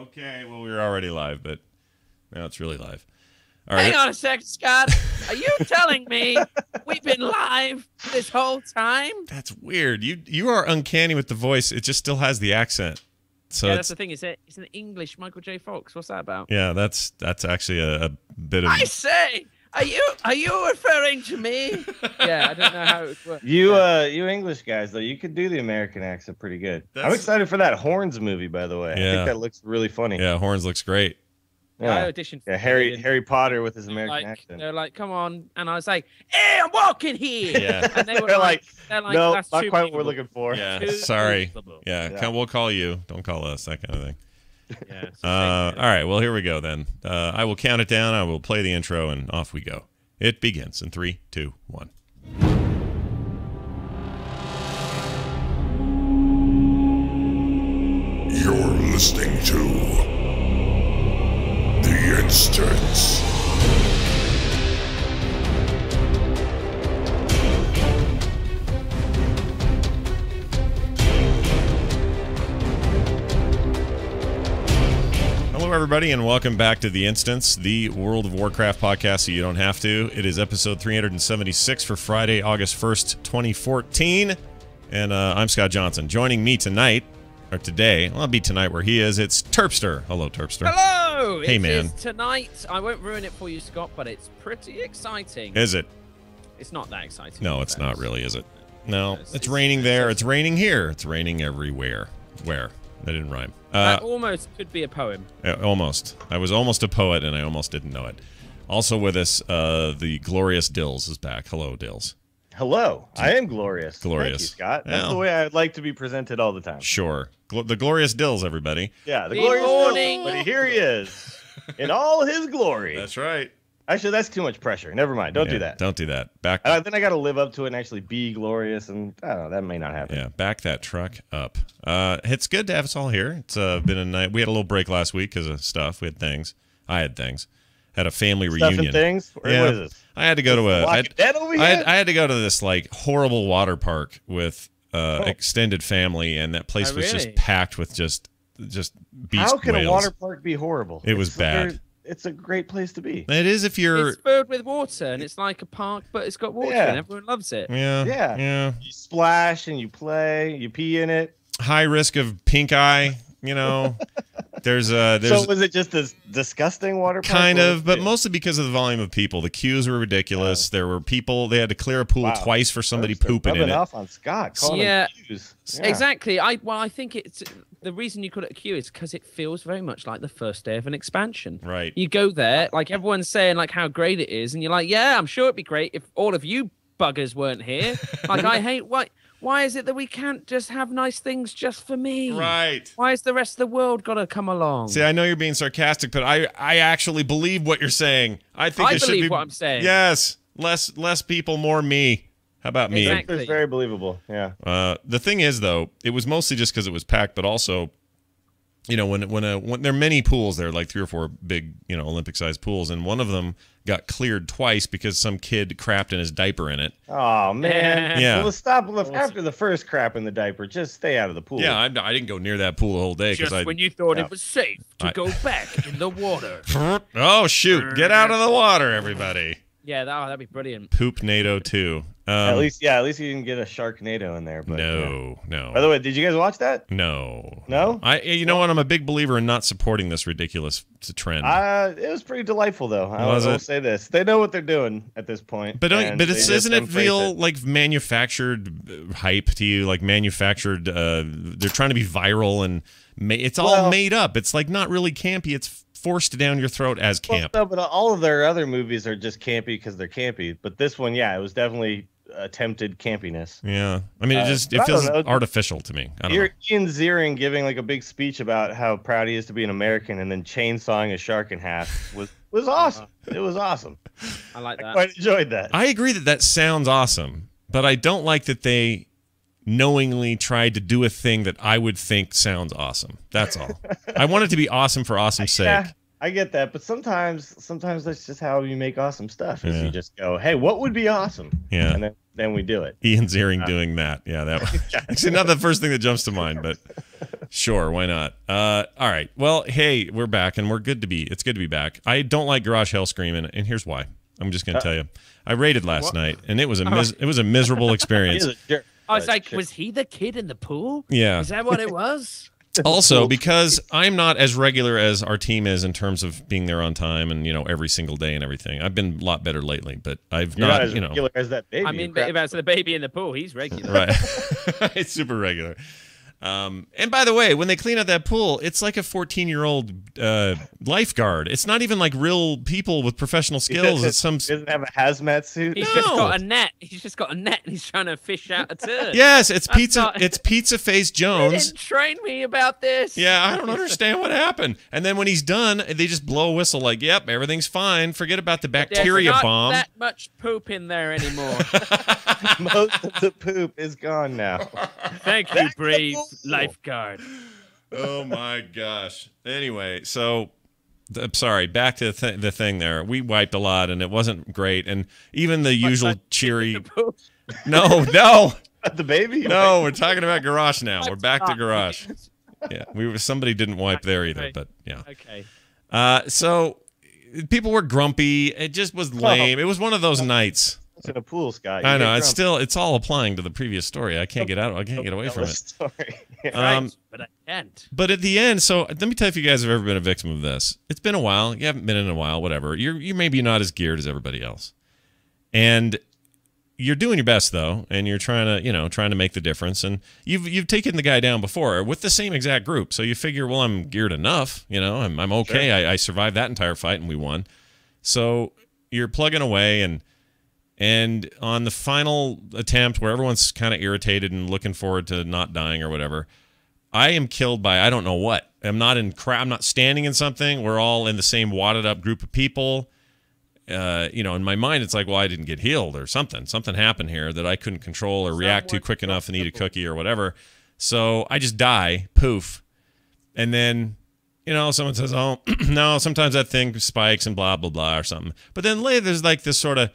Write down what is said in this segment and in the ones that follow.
Okay, well, we were already live, but now it's really live. All right. Hang on a second, Scott. Are you telling me we've been live this whole time? That's weird. You are uncanny with the voice. It just still has the accent. So yeah, that's the thing. It's an English Michael J. Fox. What's that about? Yeah, that's actually a bit of. I say, are you referring to me? Yeah, I don't know how it works. You English guys though, you could do the American accent pretty good. I'm excited for that Horns movie, by the way. Yeah. I think that looks really funny. Yeah, Horns looks great. Yeah, I auditioned for Harry Potter with his American accent. They're like, come on, and I was like, hey, I'm walking here. Yeah, and they were they're like, no, that's not too quite what we're believable. looking for. Yeah, Too sorry. believable. Yeah, we'll call you. Don't call us. That kind of thing. Yeah. All right. Well, here we go then. I will count it down. I will play the intro, and off we go. It begins in 3, 2, 1. You're listening to The Instance. Hello, everybody, and welcome back to The Instance, the World of Warcraft podcast so you don't have to. It is episode 376 for Friday, August 1st, 2014. And I'm Scott Johnson. Joining me tonight, or today, well, it'll be tonight where he is, it's Terpster. Hello, Terpster. Hello! Hey, man. It is tonight. I won't ruin it for you, Scott, but it's pretty exciting. Is it? It's not that exciting. No, it's not really, is it? No, It's it's raining there. It's raining here. It's raining everywhere. Where? That didn't rhyme. That almost could be a poem. Almost. I was almost a poet, and I almost didn't know it. Also with us, the glorious Dills is back. Hello, Dills. Hello, I am glorious. Glorious. Thank you, Scott. That's Yeah. the way I'd like to be presented all the time. Sure. The glorious Dills, everybody. Yeah, the Good glorious morning. Dills, but here he is in all his glory. That's right. Actually, that's too much pressure. Never mind. Don't do that. Don't do that. Back. Then I got to live up to it and actually be glorious, and I don't know, that may not happen. Yeah, back that truck up. It's good to have us all here. It's been a night. We had a little break last week because of stuff. We had things. I had things. Had a family Stuff reunion. and things? Or Yeah. what is this? I had to go to a. Walking Dead over here? I had to go to this like horrible water park with extended family, and that place was just really? packed with just beast How can whales. a water park be horrible? It was bad. It's a great place to be. It is if you're. It's filled with water, and it's like a park, but it's got water, Yeah. and everyone loves it. Yeah. Yeah. You splash and you play, you pee in it. High risk of pink eye. You know. There's So was it just this disgusting water park? kind or of, was but it- mostly because of the volume of people. The queues were ridiculous. There were people. They had to clear a pool Wow. twice for somebody They're pooping in rubbing it. off on Scott. Calling Yeah. him Hughes. Yeah. Exactly. I think it's the reason you call it a queue is because it feels very much like the first day of an expansion. Right. You go there, like everyone's saying, like how great it is, and you're like, yeah, I'm sure it'd be great if all of you buggers weren't here. Like I hate why is it that we can't just have nice things just for me? Right. Why is the rest of the world gotta come along? See, I know you're being sarcastic, but I actually believe what you're saying. I think I it should believe be what I'm saying. Yes, less people, more me. How about me? Exactly. It's very believable. Yeah. The thing is, though, it was mostly just because it was packed, but also, you know, when there are many pools, there are like 3 or 4 big, you know, Olympic-sized pools, and one of them got cleared twice because some kid crapped in his diaper in it. Oh man. Yeah. Well, let's stop after the first crap in the diaper. Just stay out of the pool. Yeah, I didn't go near that pool the whole day Just because when you thought Yeah. it was safe to go back in the water. Oh shoot! Get out of the water, everybody! Yeah, that'd be brilliant. Poop NATO 2. At least you didn't get a Sharknado in there. But, yeah. No. By the way, did you guys watch that? No. No? You know what? I'm a big believer in not supporting this ridiculous trend. It was pretty delightful, though. I Was will it? say this: they know what they're doing at this point. But and they just doesn't it embrace feel like manufactured hype to you? Like manufactured? They're trying to be viral, and it's all made up. It's like not really campy. It's forced down your throat as camp. Well, no, but all of their other movies are just campy because they're campy. But this one, yeah, it was definitely attempted campiness. Yeah, I mean, it but I feels don't know. artificial to me. I don't know. Ian Ziering giving like a big speech about how proud he is to be an American, and then chainsawing a shark in half was awesome. It was awesome. I like I that. quite enjoyed that. I agree that sounds awesome, but I don't like that they knowingly tried to do a thing that I would think sounds awesome. That's all. I want it to be awesome for awesome's sake. Yeah, I get that, but sometimes that's just how you make awesome stuff. Is Yeah. you just go, hey, what would be awesome? Yeah. And then we do it. Ian Ziering doing that. Yeah, that actually not the first thing that jumps to mind, but Sure, why not? All right. Well, hey, we're back, and it's good to be back. I don't like Garrosh Hellscream, and here's why. I'm just going to tell you. I raided last night, and it was a miserable experience. I was like, was he the kid in the pool? Yeah. Is that what it was? Also, because I'm not as regular as our team is in terms of being there on time and, every single day and everything. I've been a lot better lately, but I've not, as regular as that baby. I mean, if that's the baby in the pool, he's regular. Right. It's super regular. And by the way, when they clean out that pool, it's like a 14-year-old lifeguard. It's not even like real people with professional skills. It's some. He doesn't have a hazmat suit. He's just got a net. He's just got a net, and he's trying to fish out a turd. Yes, it's Pizza. It's Pizza Face Jones. They didn't train me about this. Yeah, I don't understand what happened. And then when he's done, they just blow a whistle like, "Yep, everything's fine. Forget about the bacteria bomb." There's not that much poop in there anymore. Most of the poop is gone now. Thank you, brave lifeguard. Oh my gosh. Anyway, so I'm sorry. Back to the thing there. We wiped a lot, and it wasn't great. And even the usual cheery. No. The baby. No, we're talking about Garrosh now. We're back to Garrosh. Yeah, somebody didn't wipe there either, but yeah. Okay. So people were grumpy. It just was lame. It was one of those nights. It's in a pool, Scott. I know. It's all applying to the previous story. I can't get out. I can't get away from it. Story. But I can't. But at the end, so let me tell you if you guys have ever been a victim of this. It's been a while. You haven't been in a while. Whatever. You're maybe not as geared as everybody else, and you're doing your best though, and you're trying to make the difference. And you've taken the guy down before with the same exact group, so you figure, well, I'm geared enough. I'm okay. Sure. I survived that entire fight, and we won. So you're plugging away And on the final attempt where everyone's kind of irritated and looking forward to not dying or whatever, I am killed by I don't know what. I'm not standing in something. We're all in the same wadded up group of people. In my mind, it's like, well, I didn't get healed or something. Something happened here that I couldn't control or react to quick enough and eat a cookie or whatever. So I just die, poof. And then, someone says, oh, no, sometimes that thing spikes and blah, blah, blah or something. But then later there's like this sort of,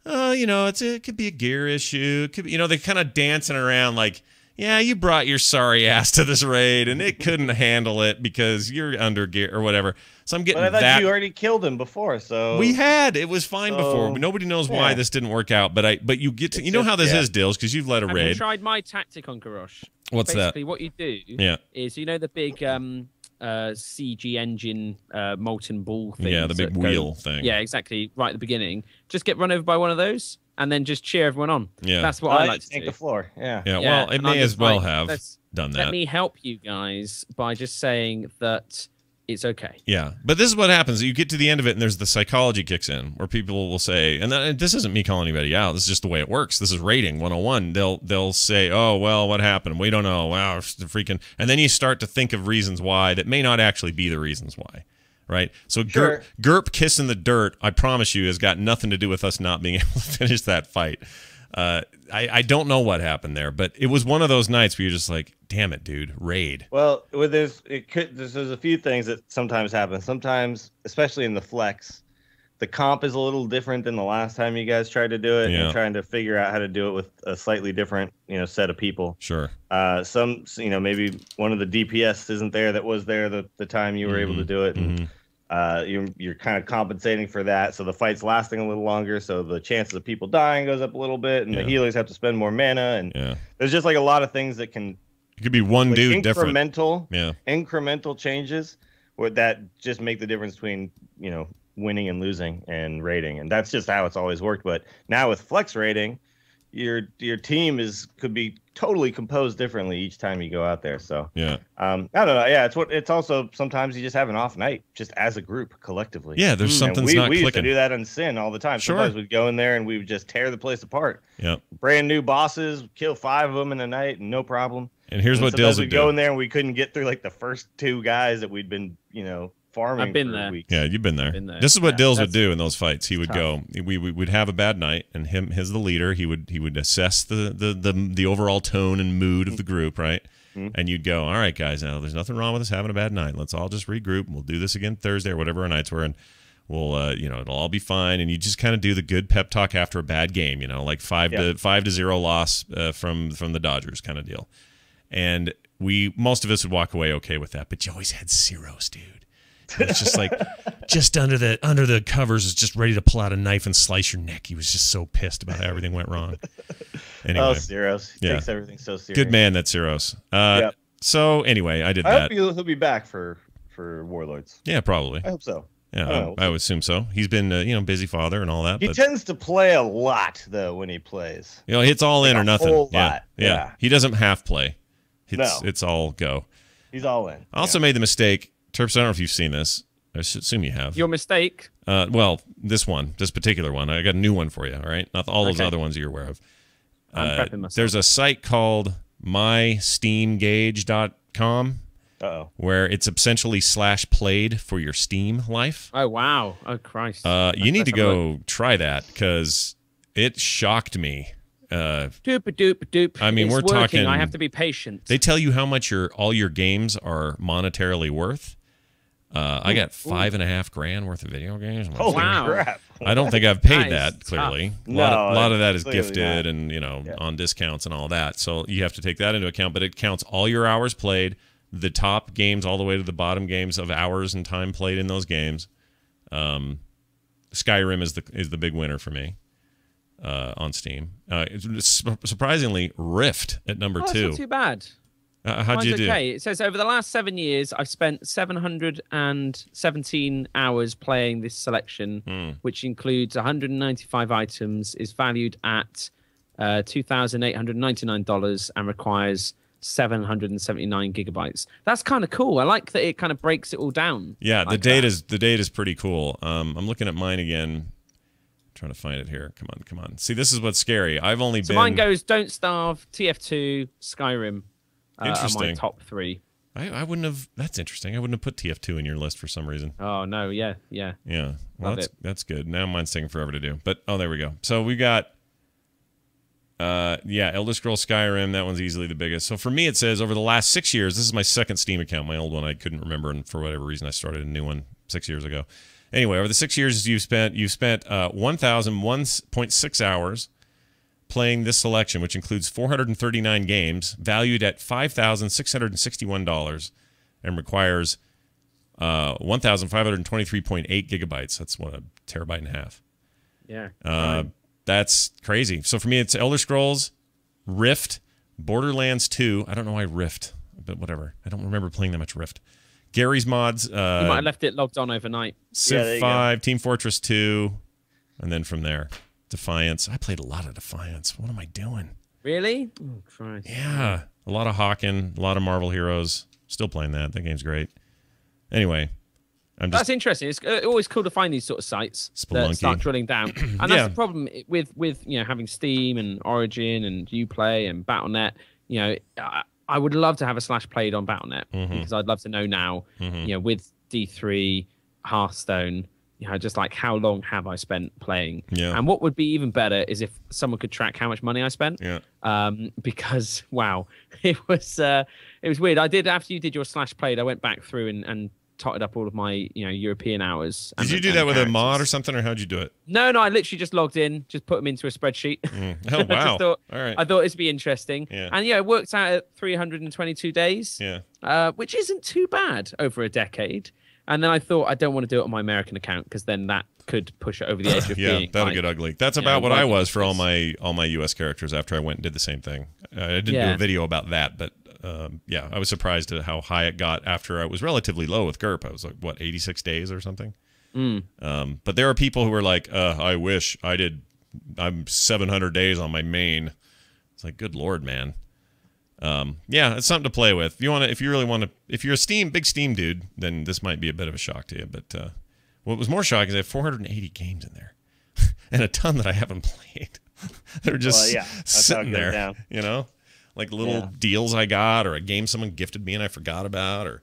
it could be a gear issue. It could be, they're kind of dancing around like, yeah, you brought your sorry ass to this raid and it couldn't handle it because you're under gear or whatever. So I'm getting but I thought you already killed him before, so it was fine before. Nobody knows why this didn't work out, but you get to how this is, Dills, because you've led a raid. Have you tried my tactic on Garrosh? What's Basically, that? What you do is the big CG engine molten ball thing. Yeah, the big wheel thing. Yeah, exactly. Right at the beginning. Just get run over by one of those and then just cheer everyone on. Yeah. That's what I like to do. The floor. Yeah. Yeah, well, it may as well have done that. Let me help you guys by just saying that it's okay. Yeah, but this is what happens. You get to the end of it, and there's the psychology kicks in, where people will say, and this isn't me calling anybody out. This is just the way it works. This is rating 101. They'll say, oh, well, what happened? We don't know. Wow, freaking. And then you start to think of reasons why that may not actually be the reasons why. Right? So sure. Gerp kissing the dirt, I promise you, has got nothing to do with us not being able to finish that fight. I don't know what happened there, but it was one of those nights where you're just like, damn it, dude, raid. Well, there's a few things that sometimes happen. Sometimes, especially in the flex, the comp is a little different than the last time you guys tried to do it, and trying to figure out how to do it with a slightly different, set of people. Sure. Maybe one of the DPS isn't there that was there the time you were able to do it, and you're kind of compensating for that, so the fight's lasting a little longer, so the chances of people dying goes up a little bit, and the healers have to spend more mana, and there's just like a lot of things that can. It could be one dude different. Incremental changes that just make the difference between winning and losing and rating, and that's just how it's always worked. But now with flex rating, your team could be totally composed differently each time you go out there. So I don't know. Yeah, it's also sometimes you just have an off night just as a group collectively. Yeah, there's something's not we clicking. used to do that on Sin all the time. Sure. Sometimes we'd go in there and we would just tear the place apart. Yeah. Brand new bosses, kill 5 of them in a night, no problem. And here's what Dills would do. We'd go in there and we couldn't get through like the first 2 guys that we'd been, farming. I've been for there. Weeks. Yeah, you've been there. This is what Dills would do in those fights. He would go. We would have a bad night, and his the leader. He would assess the overall tone and mood of the group, right? And you'd go, all right, guys. Now there's nothing wrong with us having a bad night. Let's all just regroup. We'll do this again Thursday or whatever our nights were, and we'll it'll all be fine. And you just kind of do the good pep talk after a bad game. Like 5-0 loss from the Dodgers kind of deal. And most of us would walk away okay with that, but you always had zeros, dude. It's just like, just under the covers is just ready to pull out a knife and slice your neck. He was just so pissed about how everything went wrong. Anyway, Zeros. He takes everything so serious. Good man, that's Zeros. Yep. So anyway, I did that. I hope he'll be back for Warlords. Yeah, probably. I hope so. Yeah, I would assume so. He's been, busy father and all that. He tends to play a lot though when he plays. It's all in or nothing. Whole lot. Yeah. He doesn't half play. It's all go. He's all in. I also made the mistake. Terps, I don't know if you've seen this. I assume you have. Your mistake? Well, this particular one. I got a new one for you, all right? Not all those other ones you're aware of. I'm prepping myself. There's a site called mysteamgauge.com where it's essentially /played for your Steam life. Oh, wow. Oh, Christ. You need to go try that because it shocked me. Doop. I mean, it's we're working. talking. I have to be patient. They tell you how much all your games are monetarily worth. I got $5,500 worth of video games. Holy crap! I don't think I've paid that. Clearly, a lot of that is gifted and on discounts and all that. So you have to take that into account. But it counts all your hours played, the top games all the way to the bottom games of hours and time played in those games. Skyrim is the big winner for me. On Steam. Surprisingly, Rift at number 2. That's not too bad. How'd you do? Okay. It says over the last 7 years, I've spent 717 hours playing this selection, which includes 195 items, is valued at $2,899 and requires 779 gigabytes. That's kind of cool. I like that it kind of breaks it all down. Yeah, like the data's pretty cool. I'm looking at mine again. Trying to find it here. Come on. See, this is what's scary. I've only been. Mine goes Don't Starve, TF2, Skyrim. Interesting. Are my top 3. I wouldn't have. That's interesting. I wouldn't have put TF2 in your list for some reason. Oh no, yeah. Well, that's good. Now mine's taking forever to do. But there we go. So we got. Elder Scrolls Skyrim. That one's easily the biggest. So for me, it says over the last 6 years. This is my second Steam account. My old one I couldn't remember, and for whatever reason, I started a new one 6 years ago. Anyway, over the 6 years you've spent 1,001.6 hours playing this selection, which includes 439 games, valued at $5,661, and requires 1,523.8 gigabytes. That's a terabyte and a half. Yeah. That's crazy. So for me, it's Elder Scrolls, Rift, Borderlands 2. I don't know why Rift, but whatever. I don't remember playing that much Rift. Gary's Mods. You might have left it logged on overnight. Civ 5, Team Fortress 2, and then from there, Defiance. I played a lot of Defiance. What am I doing? Really? Oh, Christ. Yeah. A lot of Hawken, a lot of Marvel Heroes. Still playing that. That game's great. Anyway, that's interesting. It's always cool to find these sort of sites that start drilling down. And that's the problem with having Steam and Origin and Uplay and Battle.net. I would love to have a /played on Battle.net because I'd love to know now, with D3, Hearthstone, just like how long have I spent playing? Yeah. And what would be even better is if someone could track how much money I spent. Yeah. Because wow, it was weird. I did, after you did your /played, I went back through and totted up all of my European hours. Did you do that with a mod or something, or how'd you do it? No, I literally just logged in, just put them into a spreadsheet. Oh wow! All right. I thought this would be interesting. Yeah. And it worked out at 322 days. Yeah. Which isn't too bad over a decade. And then I thought I don't want to do it on my American account because then that could push it over the edge of being that'll get ugly. That's about what I was for all my US characters after I went and did the same thing. I didn't do a video about that, but I was surprised at how high it got after I was relatively low with GURP. I was like, 86 days or something? But there are people who are like, I wish I'm 700 days on my main. It's like, good Lord, man. It's something to play with. If you're a big Steam dude, then this might be a bit of a shock to you. But what was more shocking is I have 480 games in there and a ton that I haven't played. They're just sitting there, like little deals I got or a game someone gifted me and I forgot about or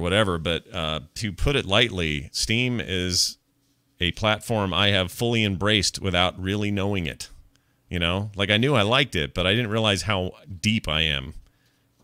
whatever. But to put it lightly, Steam is a platform I have fully embraced without really knowing it. Like I knew I liked it, but I didn't realize how deep I am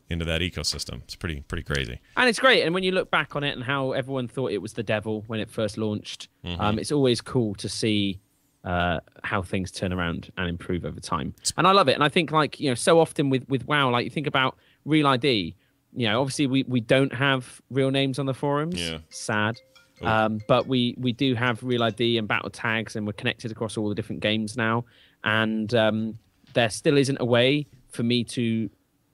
into that ecosystem. It's pretty crazy. And it's great. And when you look back on it and how everyone thought it was the devil when it first launched, it's always cool to see how things turn around and improve over time. And I love it. And I think so often with WoW, like you think about Real ID, obviously we don't have real names on the forums. Yeah. Sad. But we do have real ID and battle tags, and we're connected across all the different games now. And there still isn't a way for me to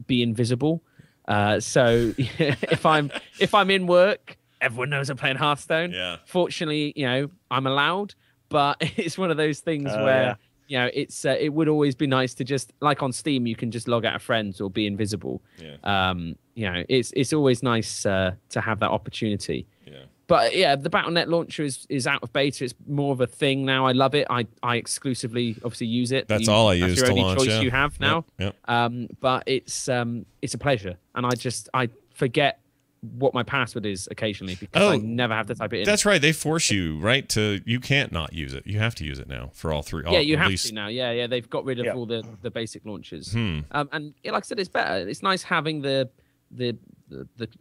be invisible. So if I'm in work, everyone knows I'm playing Hearthstone. Yeah. Fortunately, I'm allowed, but it's one of those things where it would always be nice to just, like on Steam, you can just log out of friends or be invisible. Yeah. It's always nice to have that opportunity. Yeah. But yeah, the Battle.net launcher is out of beta. It's more of a thing now. I love it. I exclusively obviously use it. That's all I use to launch. That's your only choice you have now. Yep. But it's a pleasure, and I forget what my password is occasionally because I never have to type it in. That's right. They force you, right? You can't not use it. You have to use it now for all three. Yeah, you have to now. Yeah. They've got rid of all the basic launchers. And like I said, it's better. It's nice having the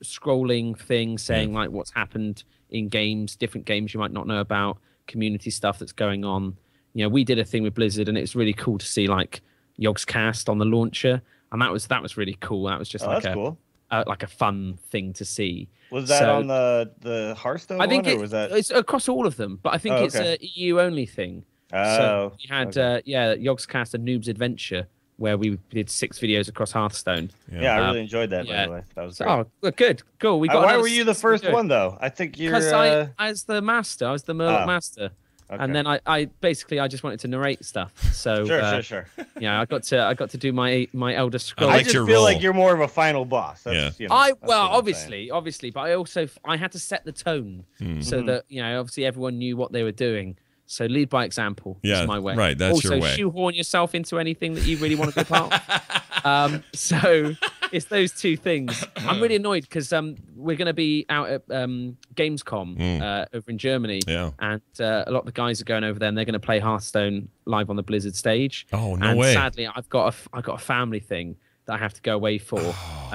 scrolling thing saying like what's happened in games, different games you might not know about, community stuff that's going on. We did a thing with Blizzard, and it's really cool to see like Yogscast on the launcher, and that was really cool. That was just cool. Like a fun thing to see. Was that on the Hearthstone? I think or was that... it's across all of them, but I think it's a EU only thing. So we had Yogscast and Noob's Adventure, where we did 6 videos across Hearthstone. Yeah, I really enjoyed that. By the way, that was great. Oh, good, cool. We got. Why were you the first one though? I think you're. Because I was the master. I was the Murloc master. Okay. And then I basically just wanted to narrate stuff. So sure. Yeah, I got to do my Elder Scrolls. I just feel like you're more of a final boss. That's, obviously, but I had to set the tone so that obviously everyone knew what they were doing. So lead by example. Is my way. Right, that's your way. Also, shoehorn yourself into anything that you really want to be part of. So it's those two things. I'm really annoyed because we're going to be out at Gamescom over in Germany. Yeah. And a lot of the guys are going over there, and they're going to play Hearthstone live on the Blizzard stage. Oh, no way. And sadly, I've got a family thing that I have to go away for.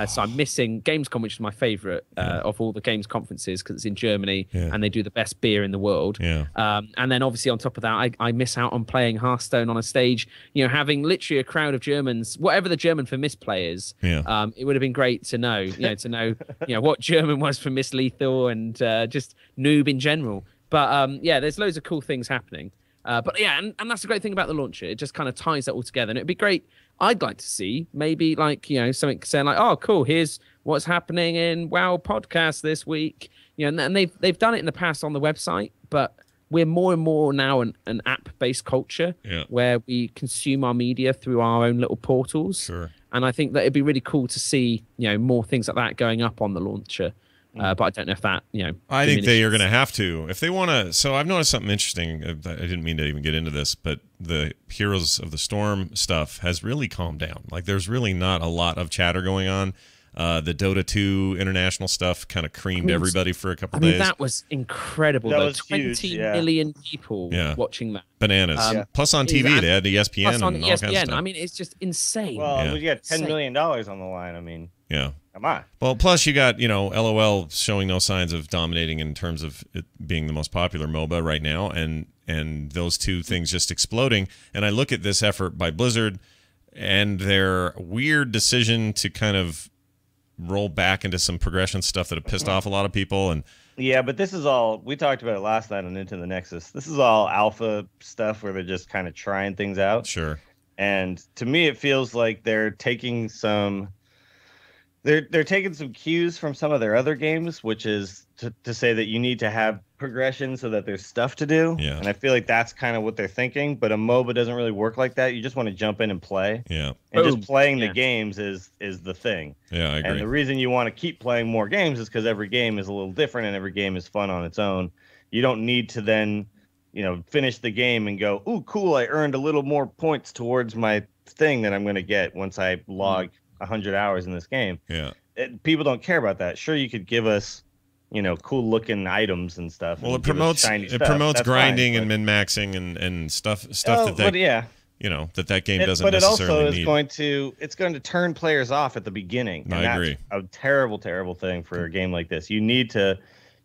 So I'm missing Gamescom, which is my favorite of all the games conferences because it's in Germany and they do the best beer in the world. Yeah. And then obviously on top of that, I miss out on playing Hearthstone on a stage, having literally a crowd of Germans, whatever the German for Miss players. Yeah. It would have been great to know, what German was for Miss Lethal and just noob in general. But there's loads of cool things happening. But yeah, and that's the great thing about the launcher. It just kind of ties that all together. And it'd be great. I'd like to see maybe like, something saying like, oh, cool, here's what's happening in WoW podcast this week. And they've done it in the past on the website, but we're more and more now an app-based culture where we consume our media through our own little portals. Sure. And I think that it'd be really cool to see, more things like that going up on the launcher. But I don't know if that, I think they are going to have to. If they want to... So I've noticed something interesting. I didn't mean to even get into this, but the Heroes of the Storm stuff has really calmed down. Like, there's really not a lot of chatter going on. The Dota 2 international stuff kind of creamed everybody for a couple days. That was incredible. That was 20 million people watching that. Bananas. Plus on TV, they had ESPN and all kinds of stuff. I mean, it's just insane. Well, we got $10 million on the line. I mean... Yeah. Come on. Well, plus you got, LOL showing no signs of dominating in terms of it being the most popular MOBA right now, and those two things just exploding. And I look at this effort by Blizzard and their weird decision to kind of roll back into some progression stuff that have pissed off a lot of people. And yeah, but this is all, we talked about it last night on Into the Nexus. This is all alpha stuff where they're just kind of trying things out. Sure. And to me, it feels like they're taking some... They're taking some cues from some of their other games, which is to say that you need to have progression so that there's stuff to do. Yeah. And I feel like that's kind of what they're thinking. But a MOBA doesn't really work like that. You just want to jump in and play. Yeah. And just playing the games is the thing. Yeah, I agree. And the reason you want to keep playing more games is because every game is a little different and every game is fun on its own. You don't need to then, finish the game and go, ooh, cool, I earned a little more points towards my thing that I'm going to get once I log 100 hours in this game. Yeah. People don't care about that. Sure, you could give us, cool looking items and stuff. Well, it promotes grinding and min-maxing and stuff that that game doesn't necessarily need. But it also is it's going to turn players off at the beginning. And I agree. That's a terrible, terrible thing for a game like this. You need to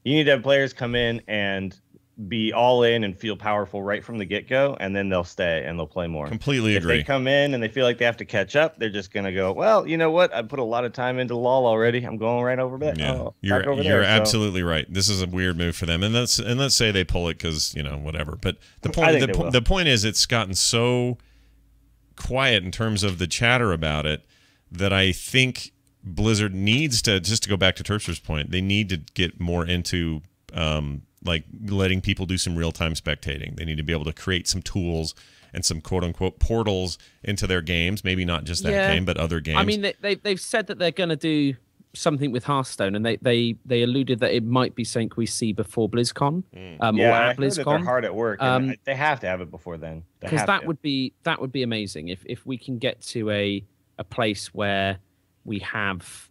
have players come in and be all in and feel powerful right from the get-go, and then they'll stay and they'll play more. Completely agree. If they come in and they feel like they have to catch up, they're just going to go, well, you know what? I put a lot of time into LoL already. I'm going right over there. Yeah, you're absolutely right. This is a weird move for them. And let's say they pull it because, whatever. But the point is it's gotten so quiet in terms of the chatter about it that I think Blizzard needs to, just to go back to Terpster's point, they need to get more into like letting people do some real-time spectating. They need to be able to create some tools and some quote-unquote portals into their games. Maybe not just that game, but other games. I mean, they've said that they're going to do something with Hearthstone, and they alluded that it might be something we see before BlizzCon, or at BlizzCon. That they're hard at work. They have to have it before then, because that would be amazing if we can get to a place where we have.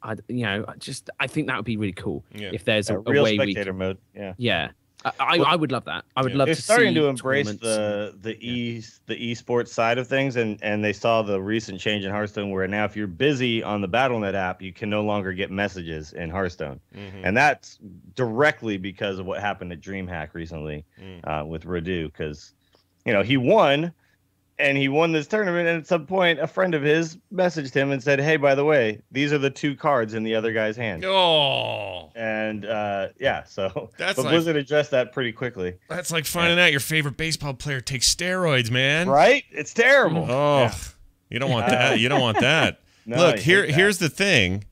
I think that would be really cool if there's a real way spectator we can, mode. Yeah. I would love that. I would love to see. They're starting to embrace the esports side of things, and they saw the recent change in Hearthstone where now if you're busy on the Battle.net app, you can no longer get messages in Hearthstone, and that's directly because of what happened at DreamHack recently with Radu, because he won. And he won this tournament, and at some point, a friend of his messaged him and said, "Hey, by the way, these are the 2 cards in the other guy's hand." Oh, and but Blizzard addressed that pretty quickly. That's like finding out your favorite baseball player takes steroids, man. Right? It's terrible. Oh, you don't want that. You don't want that. No, look, here's the thing.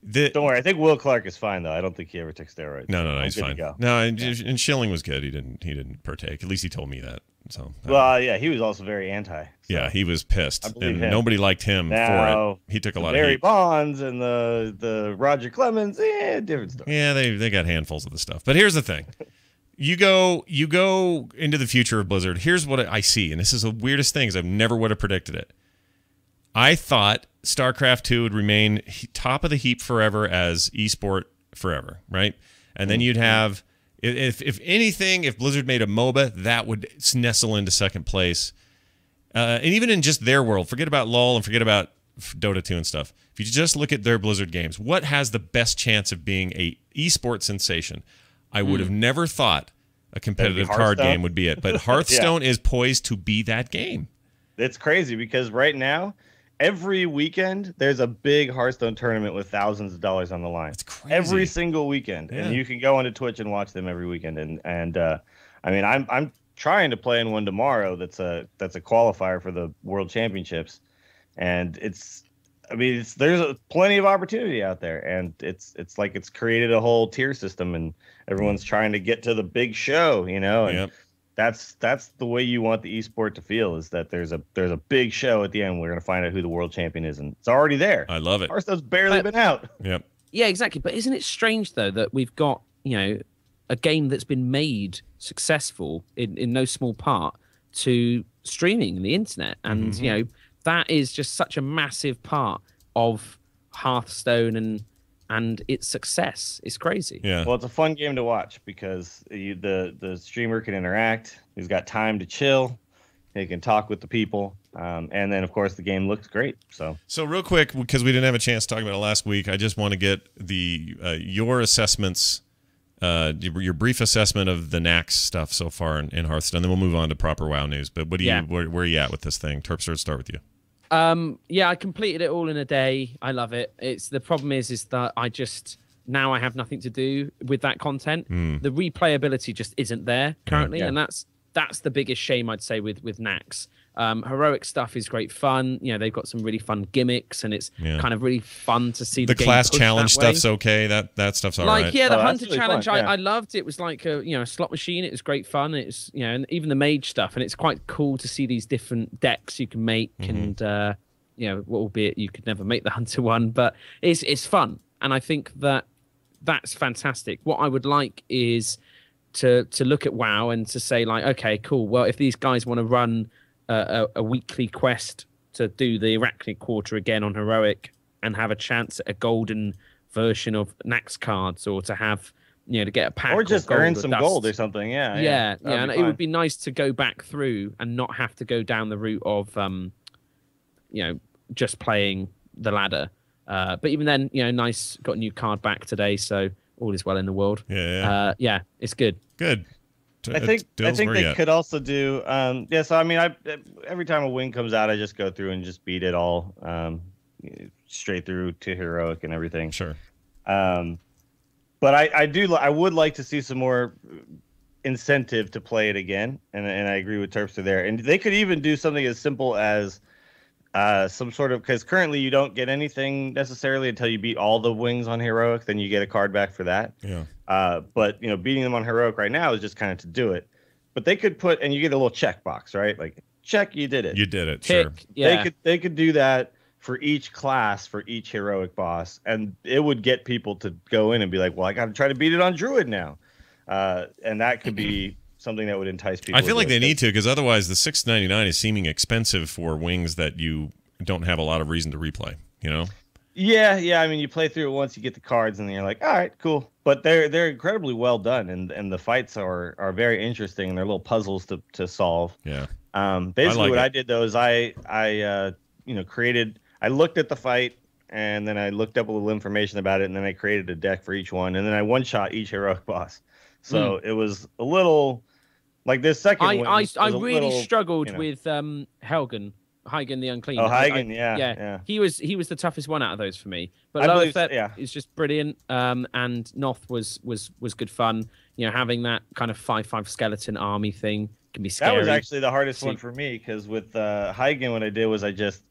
Don't worry. I think Will Clark is fine though. I don't think he ever took steroids. No, he's fine. No, and Schilling was good. He didn't partake. At least he told me that. So he was also very anti. So. Yeah, he was pissed, and nobody liked him for it. He took a lot of Barry heat. Bonds and the Roger Clemens, different stuff. Yeah, they got handfuls of the stuff. But here's the thing: you go into the future of Blizzard. Here's what I see, and this is the weirdest thing, because I never would have predicted it. I thought StarCraft 2 would remain top of the heap forever as esport forever, right? And then you'd have. If anything, if Blizzard made a MOBA, that would nestle into second place. And even in just their world, forget about LoL and forget about Dota 2 and stuff. If you just look at their Blizzard games, what has the best chance of being a esport sensation? I would have never thought a competitive card game would be it. But Hearthstone is poised to be that game. It's crazy because right now, every weekend, there's a big Hearthstone tournament with thousands of dollars on the line. It's crazy. Every single weekend, and you can go onto Twitch and watch them every weekend. And I mean, I'm trying to play in one tomorrow. That's a qualifier for the World Championships, and there's plenty of opportunity out there, and it's like it's created a whole tier system, and everyone's trying to get to the big show, and. That's the way you want the esport to feel, is that there's a big show at the end. We're going to find out who the world champion is, and it's already there. I love it. Hearthstone's barely been out. Yep. Yeah, exactly. But isn't it strange, though, that we've got, a game that's been made successful in no small part to streaming and the internet. And, that is just such a massive part of Hearthstone and its success. It's crazy. Yeah. Well, it's a fun game to watch because the streamer can interact. He's got time to chill. He can talk with the people. And then, of course, the game looks great. So real quick, because we didn't have a chance to talk about it last week, I just want to get your assessments, your brief assessment of the Naxx stuff so far in Hearthstone. Then we'll move on to proper WoW news. But where are you at with this thing? Terpster, let's start with you. I completed it all in a day. I love it. The problem is that now I have nothing to do with that content. The replayability just isn't there currently, and that's the biggest shame, I'd say, with Naxx. Heroic stuff is great fun. They've got some really fun gimmicks, and it's kind of really fun to see the game class challenge stuff's okay. That stuff's all right. The hunter really challenge, I loved. It was like a slot machine. It was great fun. It's and even the mage stuff, and it's quite cool to see these different decks you can make, and albeit you could never make the hunter one, but it's fun, and I think that's fantastic. What I would like is to look at WoW and to say, like, okay, cool. Well, if these guys want to run a weekly quest to do the Arachnid Quarter again on Heroic and have a chance at a golden version of Naxx cards, or to have, to get a pack, or just earn some gold or something. Yeah. And it would be nice to go back through and not have to go down the route of, just playing the ladder. But even then, nice, got a new card back today, so all is well in the world. Yeah, it's good. Good. I think they could also do so I mean every time a wing comes out I just go through and just beat it all straight through to heroic and everything. Sure. But I would like to see some more incentive to play it again, and I agree with Terpster there. And they could even do something as simple as some sort of, because currently you don't get anything necessarily until you beat all the wings on heroic, then you get a card back for that. Yeah. But beating them on heroic right now is just kind of to do it. But they could put, and you get a little checkbox, right? Like check, you did it. You did it. Tick, sure. Yeah. They could do that for each class, for each heroic boss, and it would get people to go in and be like, well, I got to try to beat it on druid now. And that could be something that would entice people. I feel like they need to, because otherwise the $6.99 is seeming expensive for wings that you don't have a lot of reason to replay, Yeah. I mean, you play through it once, you get the cards, and then you're like, all right, cool. But they're incredibly well done, and the fights are very interesting, and they're little puzzles to solve. Yeah. Basically, I did though is I looked at the fight, and then I looked up a little information about it, and then I created a deck for each one, and then I one-shot each heroic boss. So it was a little like this second one. I really struggled with Helgen the Unclean. Oh, Hygen, yeah. He was the toughest one out of those for me. But Loethep is just brilliant. And Noth was good fun. Having that kind of 5/5 skeleton army thing can be scary. That was actually the hardest one for me, because with Hygen, what I did was I just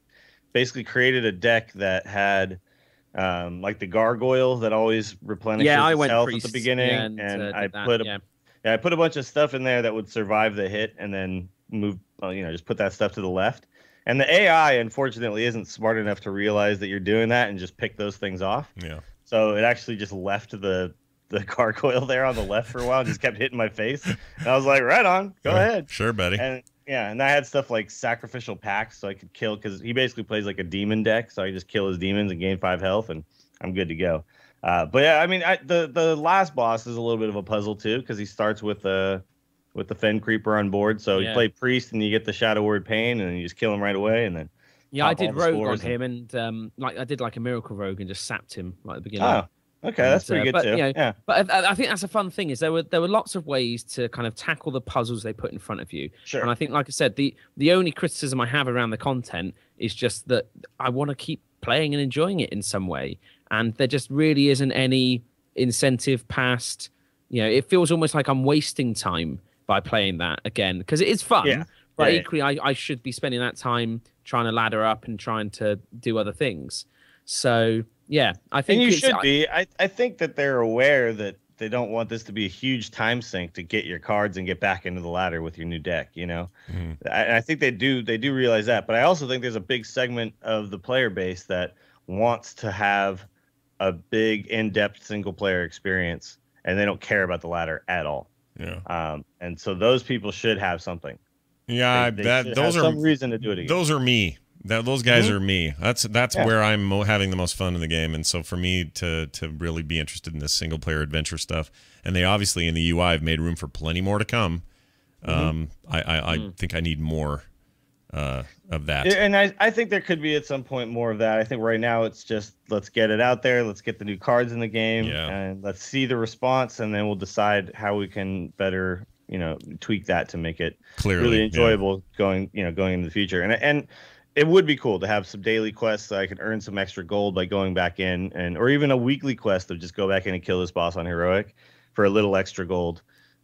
basically created a deck that had like the gargoyle that always replenishes itself at the beginning, and I put I put a bunch of stuff in there that would survive the hit, and then move just put that stuff to the left. And the AI unfortunately isn't smart enough to realize that you're doing that and just pick those things off. Yeah. So it actually just left the gargoyle there on the left for a while and just kept hitting my face. And I was like, right on, go ahead. Sure, buddy. And I had stuff like sacrificial packs, so I could kill, because he basically plays like a demon deck, so I just kill his demons and gain 5 health, and I'm good to go. But yeah, I mean, the last boss is a little bit of a puzzle too, because he starts with the Fen Creeper on board. So you play priest and you get the Shadow Word Pain, and you just kill him right away, and then I did rogue on him, and I did like a miracle rogue and just sapped him right at the beginning. Oh. Okay, that's pretty good too. Yeah. But I think that's a fun thing, is there were lots of ways to kind of tackle the puzzles they put in front of you. Sure. And I think, like I said, the only criticism I have around the content is just that I want to keep playing and enjoying it in some way, and there just really isn't any incentive past. It feels almost like I'm wasting time by playing that again, because it is fun. But equally, I should be spending that time trying to ladder up and trying to do other things. So. Yeah, I think you should be. I think that they're aware that they don't want this to be a huge time sink to get your cards and get back into the ladder with your new deck. I think they do realize that. But I also think there's a big segment of the player base that wants to have a big, in-depth single-player experience, and they don't care about the ladder at all. Yeah. And so those people should have something. Yeah, those are some reason to do it again. Those are me. Those guys are me. That's where I'm having the most fun in the game, and so for me to really be interested in this single player adventure stuff, and they obviously in the UI have made room for plenty more to come. I think I need more of that. And I think there could be at some point more of that. I think right now it's just let's get it out there, let's get the new cards in the game, and let's see the response, and then we'll decide how we can better tweak that to make it really enjoyable going into the future. And it would be cool to have some daily quests so I can earn some extra gold by going back in, or even a weekly quest of just go back in and kill this boss on heroic for a little extra gold.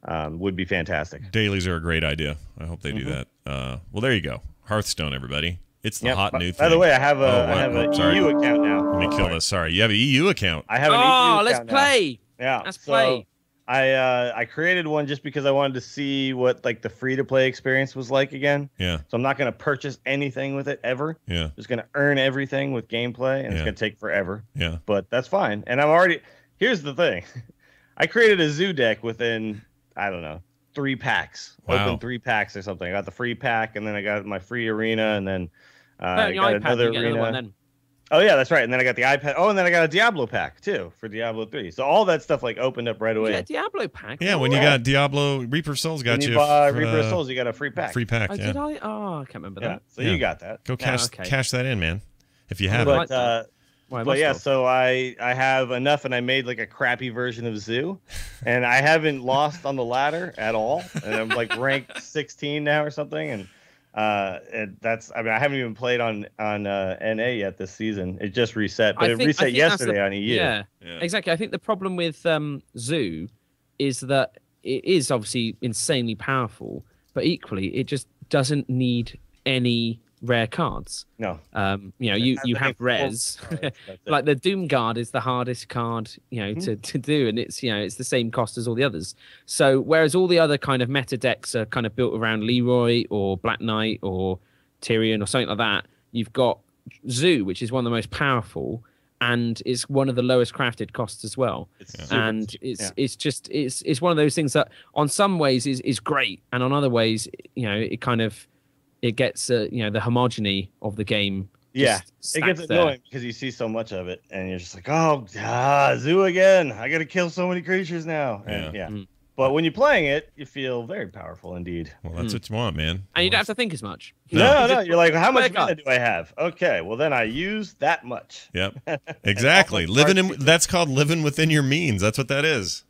Would be fantastic. Dailies are a great idea. I hope they do that. Well, there you go. Hearthstone, everybody. It's the hot new thing. By the way, I have an EU account now. Let me kill this. Sorry, you have an EU account. I have an EU account. Let's play. Yeah, let's play. I created one just because I wanted to see what like the free-to-play experience was like again. Yeah. So I'm not going to purchase anything with it ever. Yeah. Just going to earn everything with gameplay, and it's going to take forever. Yeah. But that's fine. And here's the thing. I created a zoo deck within, I don't know, 3 packs. Wow. Opened 3 packs or something. I got the free pack, and then I got my free arena, and then I got another arena. Oh yeah, that's right. And then I got the iPad. Oh, and then I got a Diablo pack too for Diablo 3. So all that stuff like opened up right away. Yeah, Diablo pack. Yeah, when you got Diablo, Reaper Souls got you. Reaper Souls, you got a free pack. Free pack. Did I? Oh, I can't remember that. So you got that. Go cash that in, man. If you have it. But But yeah, so I have enough, and I made like a crappy version of Zoo, and I haven't lost on the ladder at all, and I'm like ranked 16 now or something, and that's, I mean, I haven't even played on NA yet this season. It just reset, but it reset yesterday on EU. Yeah, exactly. I think the problem with Zoo is that it is obviously insanely powerful, but equally it just doesn't need any rare cards. No. You have rares. Like the Doom Guard is the hardest card, to do, and it's it's the same cost as all the others. So whereas all the other kind of meta decks are kind of built around Leroy or Black Knight or Tyrion or something like that, you've got Zoo, which is one of the most powerful and is one of the lowest crafted costs as well. It's one of those things that on some ways is great, and on other ways it gets the homogeny of the game. Yeah, it gets annoying because you see so much of it, and you're just like, Zoo again. I got to kill so many creatures now. And, But when you're playing it, you feel very powerful indeed. Well, that's what you want, man. And you don't have to think as much. No. You're like, how much mana do I have? Okay, well then I use that much. Yep, exactly. That's called living within your means. That's what that is.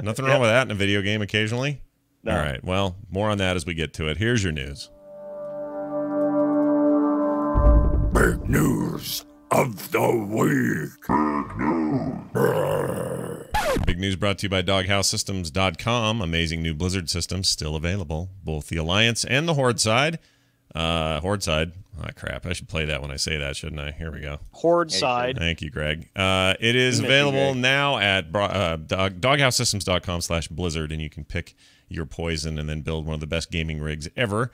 Nothing wrong with that in a video game occasionally. No. All right. Well, more on that as we get to it. Here's your news. Big news of the week. Big news brought to you by DogHouseSystems.com. Amazing new Blizzard systems still available, both the Alliance and the Horde side. Horde side. Oh, crap. I should play that when I say that, shouldn't I? Here we go. Horde side. Thank you, Greg. It is available now at DogHouseSystems.com/Blizzard, and you can pick your poison and then build one of the best gaming rigs ever.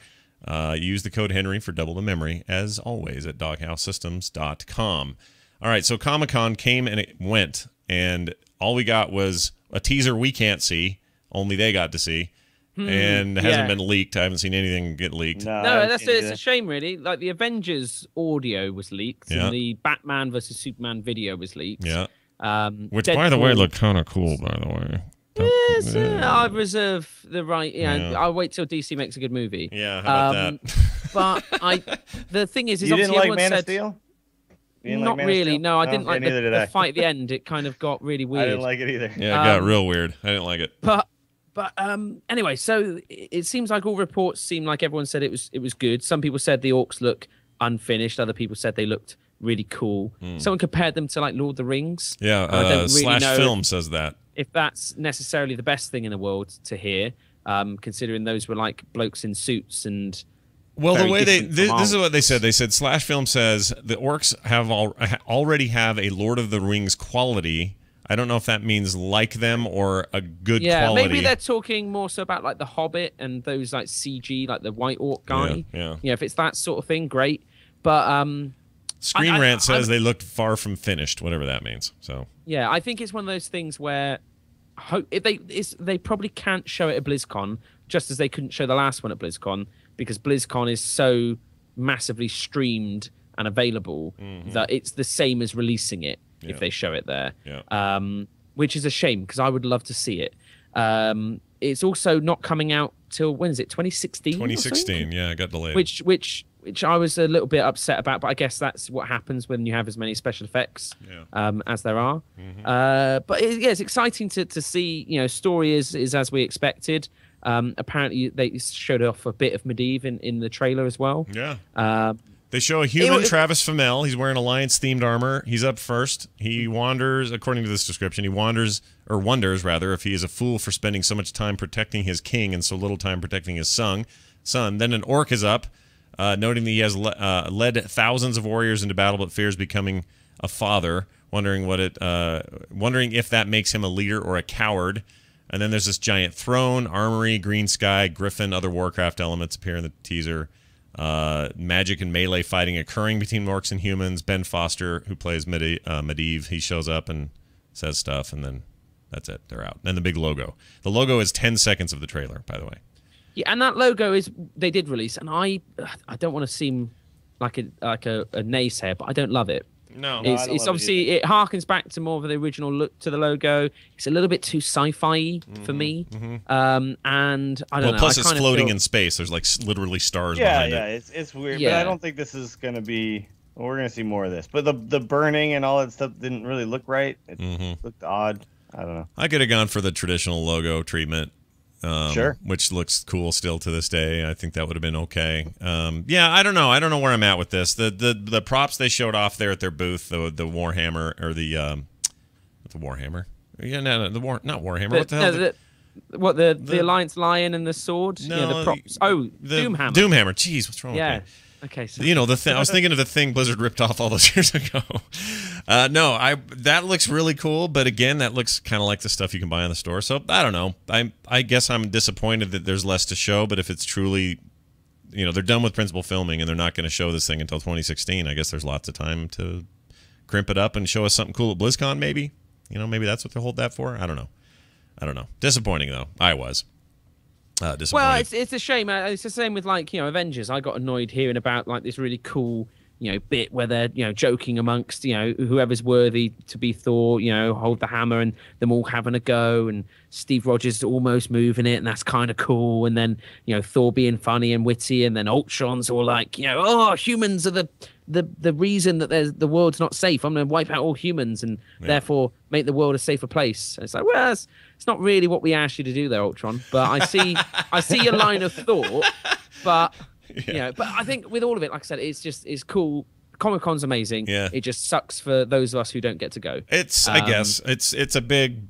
Use the code Henry for double the memory, as always, at DogHouseSystems.com. All right, so Comicon came and it went, and all we got was a teaser we can't see, only they got to see, and it hasn't been leaked. I haven't seen anything get leaked. No, it's a shame, really. Like, the Avengers audio was leaked, and the Batman versus Superman video was leaked. Yeah. Which, by the way, looked kind of cool, by the way. Yes, I reserve the right. I'll wait till DC makes a good movie. Yeah, how about that? But the thing is you didn't like Man of Steel? Not really. No, I didn't like the fight at the end. It kind of got really weird. I didn't like it either. Yeah, it got real weird. I didn't like it. But anyway, so it seems like all reports seem like everyone said it was good. Some people said the orcs look unfinished. Other people said they looked really cool. Someone compared them to like Lord of the Rings. Yeah, I don't really Slash know Film says that. If that's necessarily the best thing in the world to hear, considering those were like blokes in suits and. Well, the way this is what they said. They said Slash Film says the orcs already have a Lord of the Rings quality. I don't know if that means like them or a good quality. Yeah, maybe they're talking more so about like the Hobbit and those like CG, like the White Orc guy. Yeah. If it's that sort of thing, great. But Screen Rant says they looked far from finished, whatever that means. So yeah, I think it's one of those things where they probably can't show it at BlizzCon, just as they couldn't show the last one at BlizzCon, because BlizzCon is so massively streamed and available that it's the same as releasing it if they show it there. Yeah. Which is a shame, because I would love to see it. It's also not coming out till, when is it, 2016? 2016, yeah, it got delayed. Which I was a little bit upset about, but I guess that's what happens when you have as many special effects as there are. But it's exciting to see. Story is as we expected. Apparently, they showed off a bit of Medivh in the trailer as well. Yeah. They show a human Travis Fimmel. He's wearing Alliance-themed armor. He's up first. He wanders, according to this description, wonders if he is a fool for spending so much time protecting his king and so little time protecting his son. Then an orc is up, noting that he has led thousands of warriors into battle but fears becoming a father, wondering if that makes him a leader or a coward. And then there's this giant throne, armory, green sky, griffin, other Warcraft elements appear in the teaser. Magic and melee fighting occurring between orcs and humans. Ben Foster, who plays Medivh, he shows up and says stuff, and then that's it. They're out. And the big logo. The logo is 10 seconds of the trailer, by the way. Yeah, and that logo they did release, and I don't want to seem like a naysayer, but I don't love it. No, it's obviously it harkens back to more of the original look to the logo. It's a little bit too sci-fi for me, and I don't know. Plus, it's floating in space. There's like literally stars behind it. It's weird, but I don't think this is going to be Well, we're gonna see more of this, but the burning and all that stuff didn't really look right. It looked odd. I don't know. I could have gone for the traditional logo treatment. Sure. Which looks cool still to this day. I think that would have been okay. Yeah, I don't know. I don't know where I'm at with this. The props they showed off there at their booth, the Warhammer or the Warhammer. Yeah, no, not Warhammer. What the hell? The Alliance Lion and the sword? No, yeah, the props. Oh, Doomhammer. Doomhammer. Jeez, what's wrong with me? Okay, so. You know, the thing I was thinking of the thing Blizzard ripped off all those years ago. No, that looks really cool, but again, that looks kind of like the stuff you can buy in the store. So I don't know. I guess I'm disappointed that there's less to show, but if it's truly, you know, they're done with principal filming and they're not going to show this thing until 2016, I guess there's lots of time to crimp it up and show us something cool at BlizzCon. Maybe, you know, maybe that's what they hold that for. I don't know. Disappointing though. I was. Well, it's a shame. It's the same with like, you know, Avengers. I got annoyed hearing about like this really cool, you know, bit where they're, you know, joking amongst, you know, whoever's worthy to be Thor, you know, hold the hammer and them all having a go and Steve Rogers almost moving it and that's kind of cool. And then, you know, Thor being funny and witty and then Ultron's all like, you know, oh, humans are the reason that the world's not safe. I'm going to wipe out all humans and therefore make the world a safer place. And it's like, well, it's not really what we asked you to do there, Ultron. But I see your line of thought. But you know, but I think with all of it, like I said, it's cool. Comic-Con's amazing. Yeah. It just sucks for those of us who don't get to go. I guess it's a big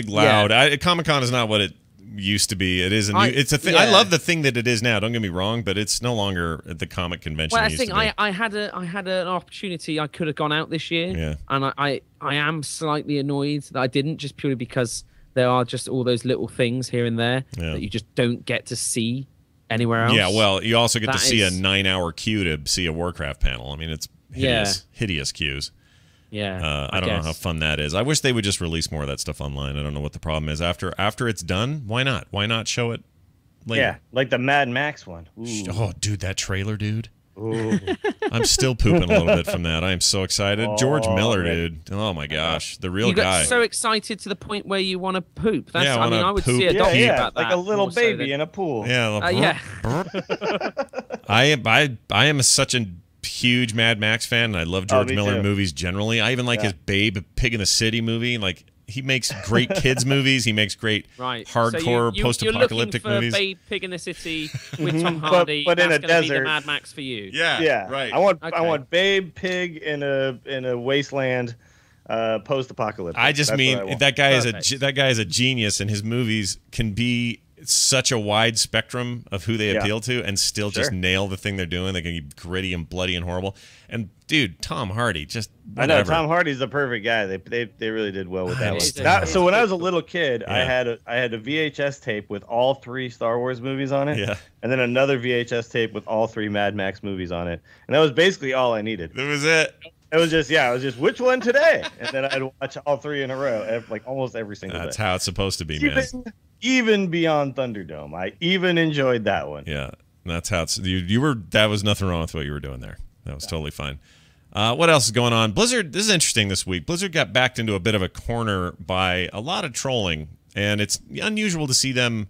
loud. Yeah. Comic-Con is not what it used to be. It is it's a thing. Yeah. I love the thing that it is now. Don't get me wrong, but it's no longer at the comic convention. Well, I think I had an opportunity. I could have gone out this year, and I am slightly annoyed that I didn't, just purely because there are just all those little things here and there that you just don't get to see anywhere else. Yeah, well, you also get to see a 9-hour queue to see a Warcraft panel. I mean, it's hideous queues. Yeah, I don't know how fun that is. I wish they would just release more of that stuff online. I don't know what the problem is. After it's done, why not? Why not show it later? Yeah, like the Mad Max one. Ooh. Oh, dude, that trailer, dude. Ooh. I'm still pooping a little bit from that. I am so excited. George Miller, dude. Oh my gosh, the real guy. You got so excited to the point where you want to poop. That's, I mean, I would see a documentary about that. Like a little baby in a pool. Yeah. Yeah. I am such a huge Mad Max fan, and I love George Miller movies generally. I even like his Babe Pig in the City movie. Like, he makes great kids movies. He makes great hardcore post-apocalyptic movies. You're looking for Babe Pig in the City with Tom Hardy, but in a desert. Be the Mad Max for you. Yeah, right. I want Babe Pig in a wasteland, post-apocalyptic. I just mean that guy is a genius, and his movies can be such a wide spectrum of who they appeal to and still just nail the thing they're doing. They can be gritty and bloody and horrible. And dude, Tom Hardy, just whatever. I know Tom Hardy's the perfect guy. They really did well with that one. So when I was a little kid, I had a VHS tape with all 3 Star Wars movies on it, and then another VHS tape with all 3 Mad Max movies on it, and that was basically all I needed. That was it. It was just which one today, and then I'd watch all 3 in a row, like almost every single day. That's how it's supposed to be, man. Even beyond Thunderdome, I even enjoyed that one. Yeah, that's how it's. You were. That was nothing wrong with what you were doing there. That was totally fine. What else is going on? Blizzard. This is interesting this week. Blizzard got backed into a bit of a corner by a lot of trolling, and it's unusual to see them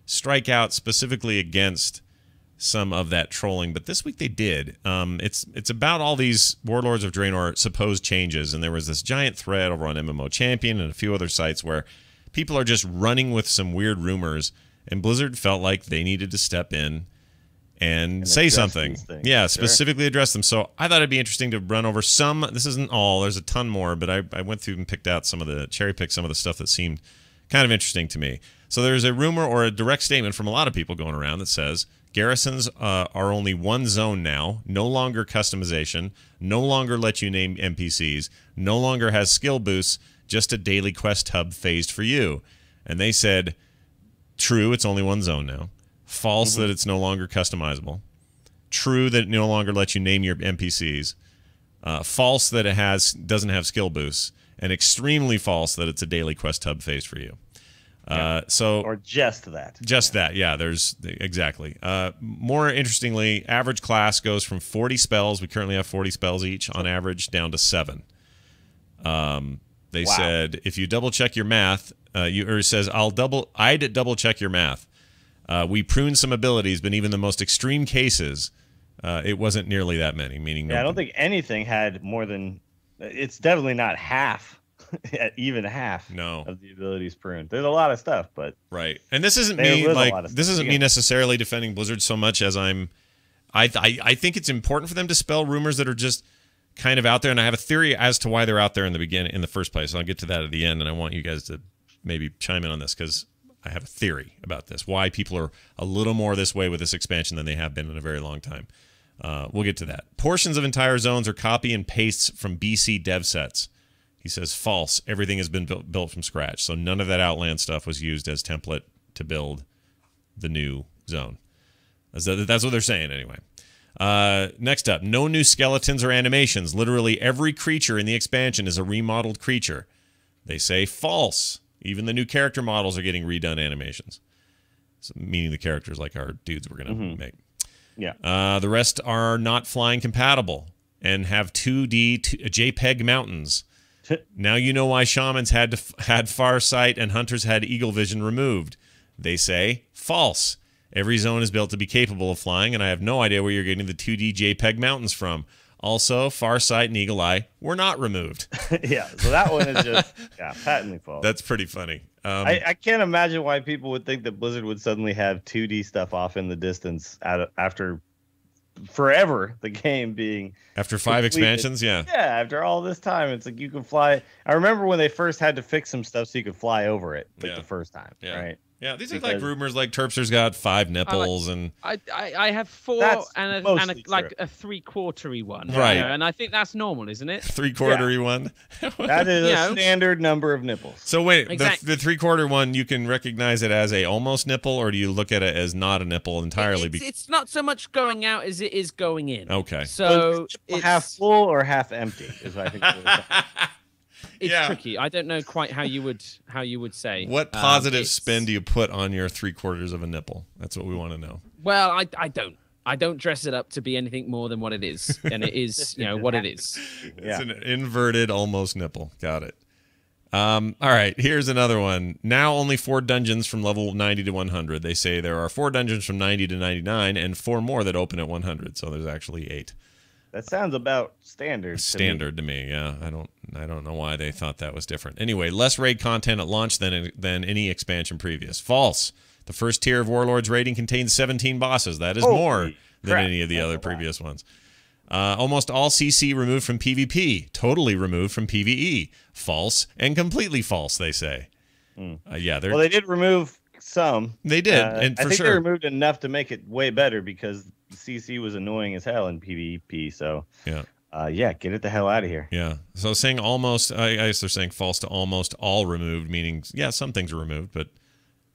strike out specifically against some of that trolling, but this week they did. It's about all these Warlords of Draenor supposed changes, and there was this giant thread over on MMO Champion and a few other sites where people are just running with some weird rumors, and Blizzard felt like they needed to step in and say something. Yeah, specifically address them. So I thought it'd be interesting to run over some. This isn't all. There's a ton more, but I went through and cherry-picked some of the stuff that seemed kind of interesting to me. So there's a rumor or a direct statement from a lot of people going around that says garrisons are only one zone now, no longer customization, no longer let you name NPCs, no longer has skill boosts, just a daily quest hub phased for you. And they said, true, it's only one zone now. False that it's no longer customizable. True that it no longer lets you name your NPCs. False that it doesn't have skill boosts. And extremely false that it's a daily quest hub phase for you. Or just that. Just that, yeah. There's exactly. More interestingly, average class goes from 40 spells. We currently have 40 spells each on average, down to 7. They said if you double check your math, it says I'd double check your math. We prune some abilities, but even the most extreme cases It wasn't nearly that many, meaning I don't think anything had more than. It's definitely not half, even half. No. Of the abilities pruned. There's a lot of stuff, but right. And this isn't me me necessarily defending Blizzard so much as I think it's important for them to spell rumors that are just kind of out there, and I have a theory as to why they're out there in the first place. I'll get to that at the end, and I want you guys to maybe chime in on this because I have a theory about this. Why people are a little more this way with this expansion than they have been in a very long time. We'll get to that. Portions of entire zones are copy and pastes from BC dev sets. He says false. Everything has been built from scratch. So none of that Outland stuff was used as template to build the new zone. That's what they're saying anyway. Next up, no new skeletons or animations. Literally every creature in the expansion is a remodeled creature. They say false. Even the new character models are getting redone animations. So, meaning the characters like our dudes we're going to make. Yeah. The rest are not flying compatible and have 2D JPEG mountains. Now you know why shamans had Farsight and hunters had eagle vision removed. They say false. Every zone is built to be capable of flying, and I have no idea where you're getting the 2D JPEG mountains from. Also, Farsight and Eagle Eye were not removed. Yeah, so that one is just patently false. That's pretty funny. I can't imagine why people would think that Blizzard would suddenly have 2D stuff off in the distance after forever the game being after 5 expansions. Yeah, after all this time, it's like you can fly. I remember when they first had to fix some stuff so you could fly over it the first time. Right. Yeah, these are like rumors like Terpster's got 5 nipples and I have 4 and a 3/4 one. Right. You know, and I think that's normal, isn't it? 3/4 one. That is a standard number of nipples. So wait, the 3/4 one, you can recognize it as a almost nipple, or do you look at it as not a nipple entirely? It's not so much going out as it is going in. Okay. So it's half full or half empty is what I think. It's tricky. I don't know quite how you would say. What positive spin do you put on your 3/4 of a nipple? That's what we want to know. Well, I don't dress it up to be anything more than what it is, and it is what it is. It's an inverted almost nipple. Got it. All right, here's another one. Now only 4 dungeons from level 90 to 100. They say there are 4 dungeons from 90 to 99, and 4 more that open at 100. So there's actually 8. That sounds about standard. Standard to me, yeah. I don't know why they thought that was different. Anyway, less raid content at launch than any expansion previous. False. The first tier of Warlords raiding contains 17 bosses. That is more than any of the other previous ones. Almost all CC removed from PvP. Totally removed from PvE. False and completely false, they say. Well, they did remove some. They did, and for I think sure. they removed enough to make it way better because CC was annoying as hell in PvP. So get it the hell out of here. Yeah. So saying almost, I guess they're saying false to almost all removed, meaning some things are removed, but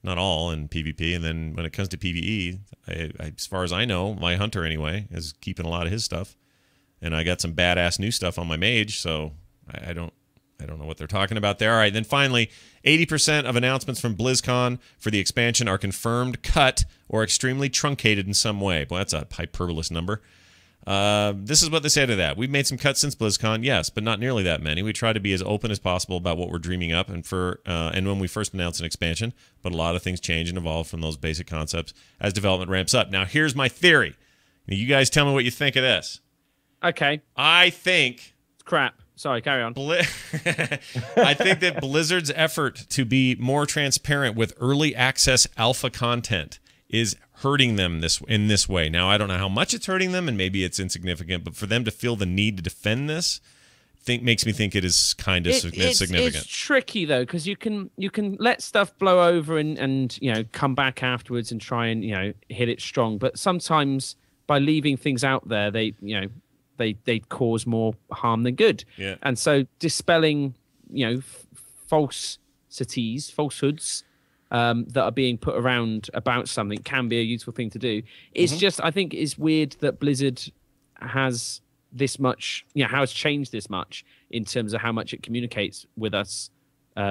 not all in PvP. And then when it comes to PvE, as far as I know, my hunter anyway is keeping a lot of his stuff, and I got some badass new stuff on my mage. So I don't know what they're talking about there. All right, then finally, 80% of announcements from BlizzCon for the expansion are confirmed, cut, or extremely truncated in some way. Well, that's a hyperbolous number. This is what they say to that. We've made some cuts since BlizzCon, yes, but not nearly that many. We try to be as open as possible about what we're dreaming up and when we first announced an expansion, but a lot of things change and evolve from those basic concepts as development ramps up. Now, here's my theory. You guys tell me what you think of this. Okay. I think... Crap. Sorry, carry on. I think that Blizzard's effort to be more transparent with early access alpha content is hurting them in this way. Now, I don't know how much it's hurting them, and maybe it's insignificant, but for them to feel the need to defend this makes me think it is kind of significant. It's tricky, though, because you can let stuff blow over and come back afterwards and try and hit it strong. But sometimes by leaving things out there, they cause more harm than good. Yeah. And so dispelling, falsehoods that are being put around about something can be a useful thing to do. It's just, I think it's weird that Blizzard has this much, has changed this much in terms of how much it communicates with us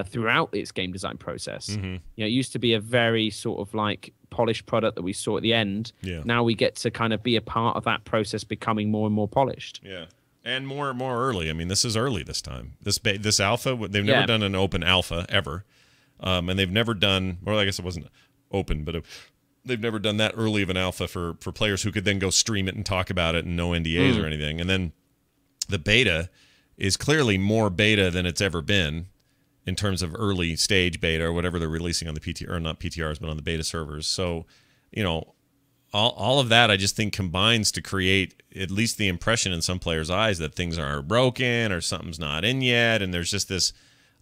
throughout its game design process. It used to be a very sort of like polished product that we saw at the end. Yeah. Now we get to kind of be a part of that process becoming more and more polished. Yeah. And more early. I mean, this is early this time. This alpha, they've never done an open alpha ever. And they've never done, well, I guess it wasn't open, but They've never done that early of an alpha for players who could then go stream it and talk about it and no NDAs or anything. And then the beta is clearly more beta than it's ever been in terms of early stage beta or whatever they're releasing on the PTR, or not PTRs, but on the beta servers. So, you know, all of that I just think combines to create at least the impression in some players' eyes that things are broken or something's not in yet. And there's just this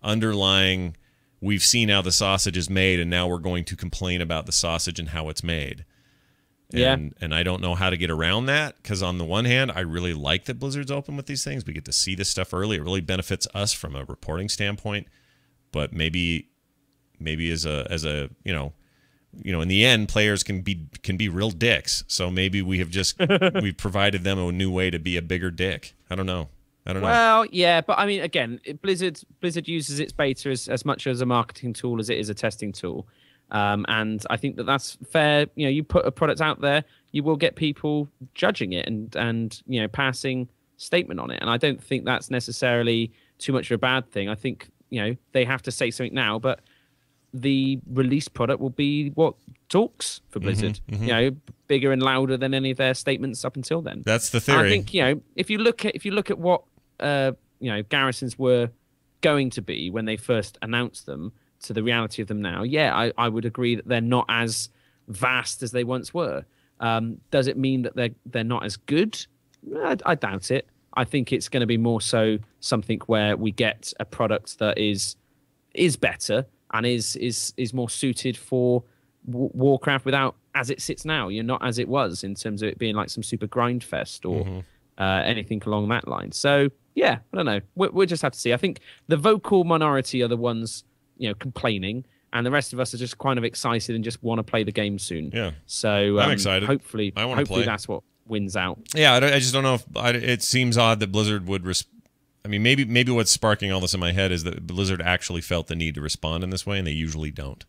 underlying, we've seen how the sausage is made, and now we're going to complain about the sausage and how it's made. And I don't know how to get around that, because on the one hand, I really like that Blizzard's open with these things. We get to see this stuff early. It really benefits us from a reporting standpoint. But maybe as a you know, in the end, players can be real dicks. So maybe we have just we've provided them a new way to be a bigger dick. I don't know. Well, yeah, but I mean, again, Blizzard uses its beta as much as a marketing tool as it is a testing tool. And I think that's fair. You know, you put a product out there, you will get people judging it and you know, passing statement on it. And I don't think that's necessarily too much of a bad thing. I think, you know, they have to say something now, but the release product will be what talks for Blizzard. You know, bigger and louder than any of their statements up until then. That's the theory. And I think, you know, if you look at what you know, garrisons were going to be when they first announced them to the reality of them now, yeah, I would agree that they're not as vast as they once were. Does it mean that they're not as good? I doubt it. I think it's going to be more so something where we get a product that is better and is more suited for Warcraft without, as it sits now, you're not as it was in terms of it being like some super grind fest or anything along that line. So yeah, I don't know. We'll just have to see. I think the vocal minority are the ones, you know, complaining, and the rest of us are just kind of excited and just want to play the game soon. Yeah. So I'm excited. Hopefully that's what wins out. Yeah, I just don't know if it seems odd that Blizzard would. I mean, maybe what's sparking all this in my head is that Blizzard actually felt the need to respond in this way, and they usually don't.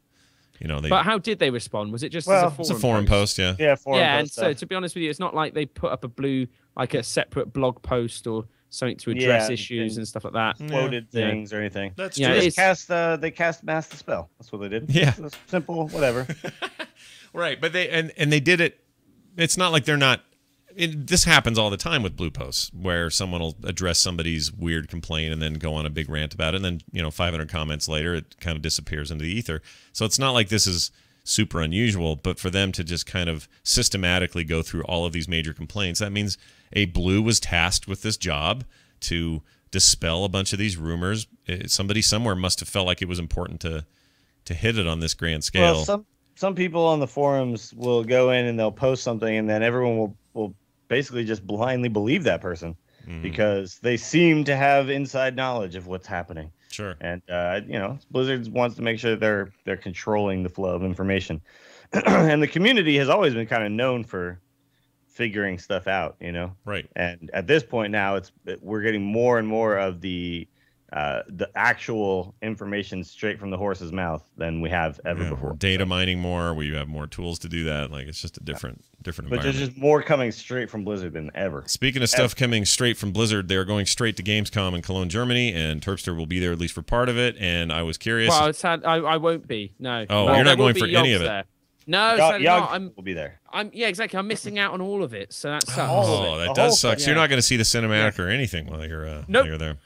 You know, but how did they respond? Was it just as a forum? It's a forum post, yeah. Yeah, forum post. And so to be honest with you, it's not like they put up a separate blog post or something to address issues and stuff like that. Quoted things or anything. That's true. They cast Mass the Spell. That's what they did. Yeah. Simple, whatever. Right, but they did it. It's not like they're not. This happens all the time with blue posts, where someone will address somebody's weird complaint and then go on a big rant about it, and then, you know, 500 comments later, it kind of disappears into the ether. So it's not like this is super unusual, but for them to just kind of systematically go through all of these major complaints, that means a blue was tasked with this job to dispel a bunch of these rumors. Somebody somewhere must have felt like it was important to hit it on this grand scale. Well, some people on the forums will go in and they'll post something, and then everyone will basically just blindly believe that person because they seem to have inside knowledge of what's happening. Sure. And you know, Blizzard wants to make sure they're controlling the flow of information. And the community has always been kind of known for figuring stuff out, you know. Right. And at this point now, we're getting more and more of the actual information straight from the horse's mouth than we have ever before. We're data mining more. We have more tools to do that. Like, it's just a different environment. But there's just more coming straight from Blizzard than ever. Speaking of stuff coming straight from Blizzard, they're going straight to Gamescom in Cologne, Germany, and Terpster will be there at least for part of it. And I was curious. Well, I won't be. No. Oh, you're not going for any of it. There. No, we'll be there. Yeah, exactly. I'm missing out on all of it, so that sucks. Oh, that does suck. So you're not going to see the cinematic or anything while you're there.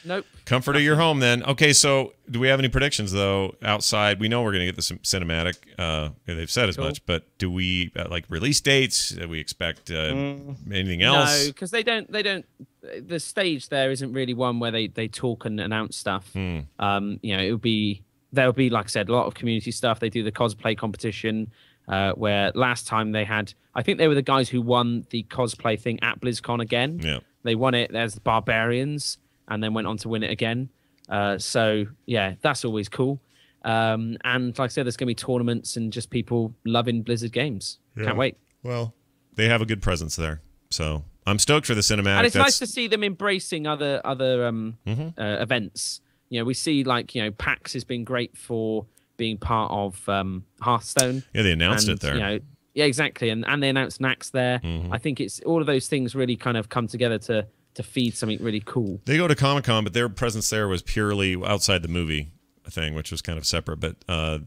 Nope. Comfort of your home, then. Okay, so do we have any predictions, though, outside? We know we're going to get the cinematic. They've said as much, but do we, like, release dates? Do we expect anything else? No, because they don't. The stage there isn't really one where they talk and announce stuff. You know, there'll be, like I said, a lot of community stuff. They do the cosplay competition, where last time they had, I think they were the guys who won the cosplay thing at BlizzCon again. Yeah. They won it as the Barbarians, and then went on to win it again. So, yeah, that's always cool. And like I said, there's going to be tournaments and just people loving Blizzard games. Yeah. Can't wait. Well, they have a good presence there. So I'm stoked for the cinematic. And it's nice to see them embracing other events. You know, we see, like, you know, PAX has been great for being part of Hearthstone. Yeah, they announced it there. You know, yeah, exactly. And they announced Naxx there. I think it's all of those things really kind of come together to feed something really cool. They go to Comicon, but their presence there was purely outside the movie thing, which was kind of separate, but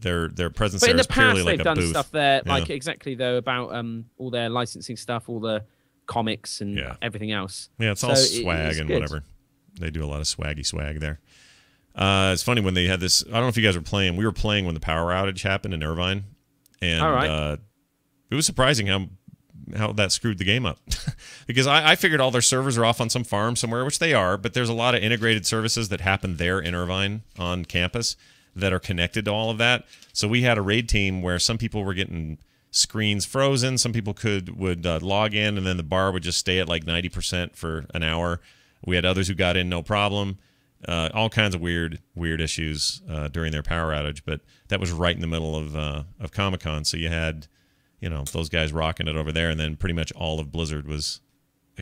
their presence but there in the is purely past, like they've a done booth. stuff there, like exactly though about all their licensing stuff, all the comics and everything else. Yeah, it's all swag and whatever. They do a lot of swaggy swag there. It's funny when they had this. I don't know if you guys were playing. We were playing when the power outage happened in Irvine, and it was surprising how that screwed the game up. Because I figured all their servers are off on some farm somewhere, which they are, but there's a lot of integrated services that happen there in Irvine on campus that are connected to all of that. So we had a raid team where some people were getting screens frozen, some people would log in, and then the bar would just stay at like 90% for an hour. We had others who got in no problem. All kinds of weird issues during their power outage, but that was right in the middle of Comicon, so you had those guys rocking it over there, and then pretty much all of Blizzard was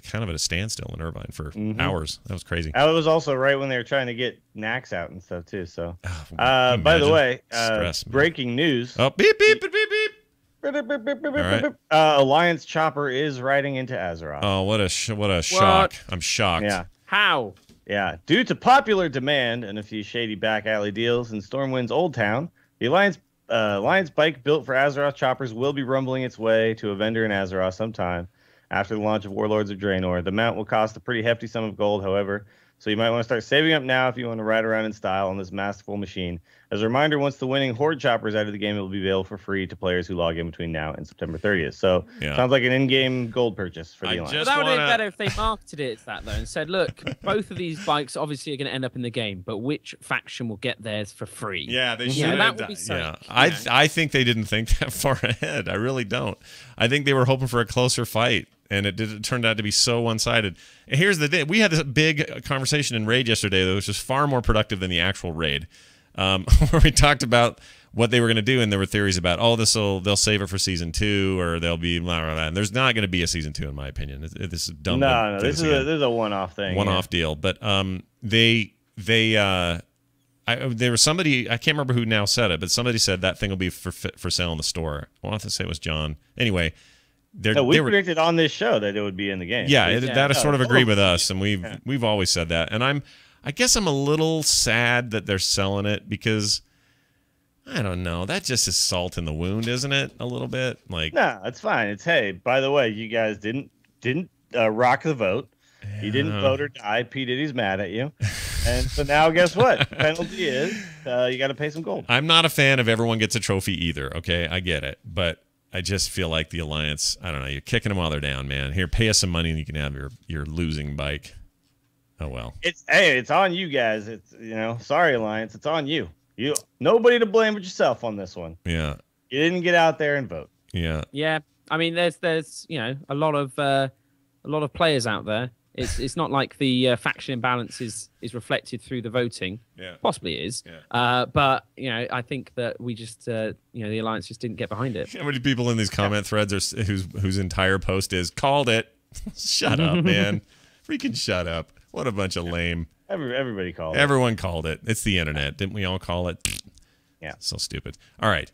kind of at a standstill in Irvine for hours. That was crazy. That was also right when they were trying to get Naxx out and stuff too. So, by the way, breaking news. Oh, beep beep beep beep beep. Right. Alliance Chopper is riding into Azeroth. Oh, what a shock! I'm shocked. Yeah. How? Yeah. Due to popular demand and a few shady back alley deals in Stormwind's Old Town, the Alliance bike built for Azeroth choppers will be rumbling its way to a vendor in Azeroth sometime after the launch of Warlords of Draenor. The mount will cost a pretty hefty sum of gold, however, so you might want to start saving up now if you want to ride around in style on this masterful machine. As a reminder, once the winning Horde chopper is out of the game, it will be available for free to players who log in between now and September 30th. So, sounds like an in-game gold purchase for the Alliance. That would have been better if they marketed it as that, though, and said, look, both of these bikes obviously are going to end up in the game, but which faction will get theirs for free? Yeah, they should have. That would be I think they didn't think that far ahead. I really don't. I think they were hoping for a closer fight, and it turned out to be so one-sided. And here's the thing. We had this big conversation in Raid yesterday that was just far more productive than the actual Raid, where we talked about what they were going to do, and there were theories about, they'll save it for Season 2, or they'll be blah, blah, blah. And there's not going to be a Season 2, in my opinion. This is dumb. No, this is a one-off thing. One-off deal. But there was somebody, I can't remember who now said it, but somebody said that thing will be for sale in the store. I want to say it was John. Anyway, we predicted on this show that it would be in the game. Yeah, that sort of agreed with us, and we've always said that. And I guess I'm a little sad that they're selling it, because I don't know, that just is salt in the wound, isn't it? A little bit, like. No, it's fine. It's, hey, by the way, you guys didn't rock the vote. You didn't vote or die. P. Diddy's mad at you, and so now guess what? The penalty is you got to pay some gold. I'm not a fan of everyone gets a trophy either. Okay, I get it, but I just feel like the Alliance, I don't know, you're kicking them while they're down, man. Here, pay us some money and you can have your losing bike. Oh well. It's on you guys. It's sorry, Alliance, it's on you. Nobody to blame but yourself on this one. Yeah. You didn't get out there and vote. Yeah. Yeah. I mean, there's a lot of players out there. It's not like the faction imbalance is reflected through the voting. Yeah. Possibly it is. Yeah. But I think that we just the Alliance just didn't get behind it. How many people in these comment threads are whose entire post is called it? Shut up, man. Freaking shut up. What a bunch of lame. Everybody called it. Everyone called it. It's the internet. Didn't we all call it? Yeah. So stupid. All right.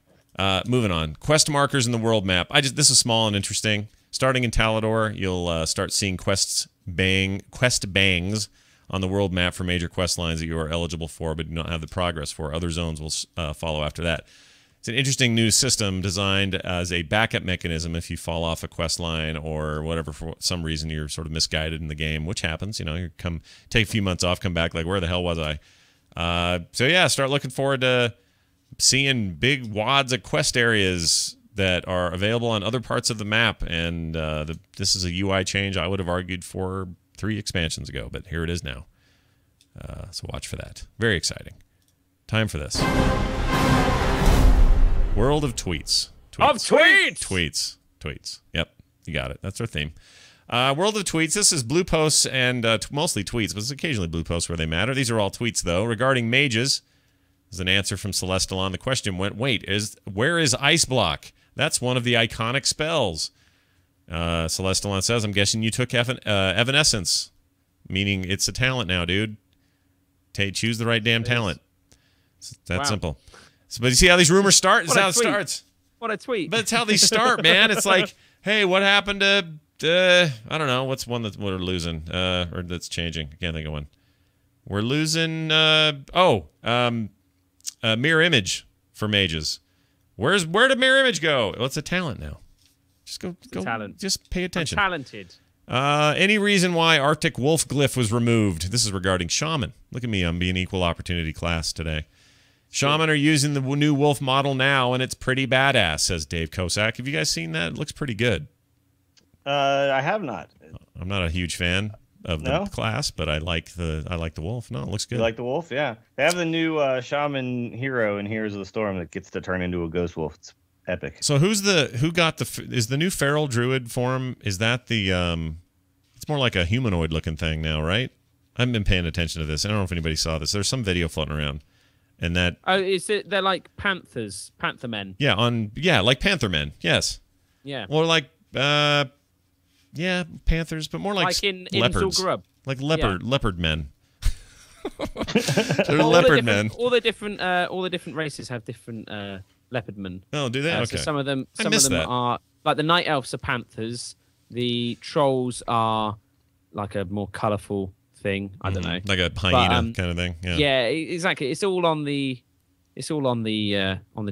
Moving on. Quest markers in the world map. This is small and interesting. Starting in Talador, you'll start seeing quest bangs on the world map for major quest lines that you are eligible for but do not have the progress for. Other zones will follow after that. It's an interesting new system designed as a backup mechanism if you fall off a quest line or whatever, for some reason you're sort of misguided in the game, which happens. You take a few months off, come back like, where the hell was I? So yeah, start looking forward to seeing big wads of quest areas that are available on other parts of the map. And this is a UI change I would have argued for 3 expansions ago, but here it is now. So watch for that. Very exciting. Time for this. World of Tweets. Tweets. Yep, you got it. That's our theme. World of Tweets. This is blue posts and mostly tweets, but it's occasionally blue posts where they matter. These are all tweets, though. Regarding mages, there's an answer from Celestalon. The question went, where is iceblock? That's one of the iconic spells. Celestalon says, I'm guessing you took Evanescence, meaning it's a talent now, dude. Choose the right damn talent. It's that simple. So, but you see how these rumors start? That's how it starts. What a tweet. But it's how they start, man. It's like, hey, what happened to, I don't know, what's one that we're losing or that's changing? I can't think of one. We're losing, Mirror image for mages. Where did mirror image go? Well, it's a talent now. Just go. Talent. Just pay attention. I'm talented. Any reason why Arctic Wolf Glyph was removed? This is regarding Shaman. Look at me, I'm being equal opportunity class today. Shaman are using the new wolf model now, and it's pretty badass, says Dave Kosak. Have you guys seen that? It looks pretty good. I have not. I'm not a huge fan of the class, but I like the wolf. No, it looks good. You like the wolf? Yeah. They have the new Shaman hero in Heroes of the Storm that gets to turn into a ghost wolf. It's epic. So is the new feral druid form? Is that the it's more like a humanoid looking thing now, right? I haven't been paying attention to this. I don't know if anybody saw this. There's some video floating around, and that they're like panthers, panther men. Yeah, like panther men. Yes. Yeah. Or like panthers, but more like in leopards. Grub. Like leopard men. They're leopard men. All the different races have different leopard men. Oh, do they? Okay. So some of them are like the night elves are panthers. The trolls are like a more colourful thing. I don't know, like a hyena kind of thing. Yeah, exactly. It's all on the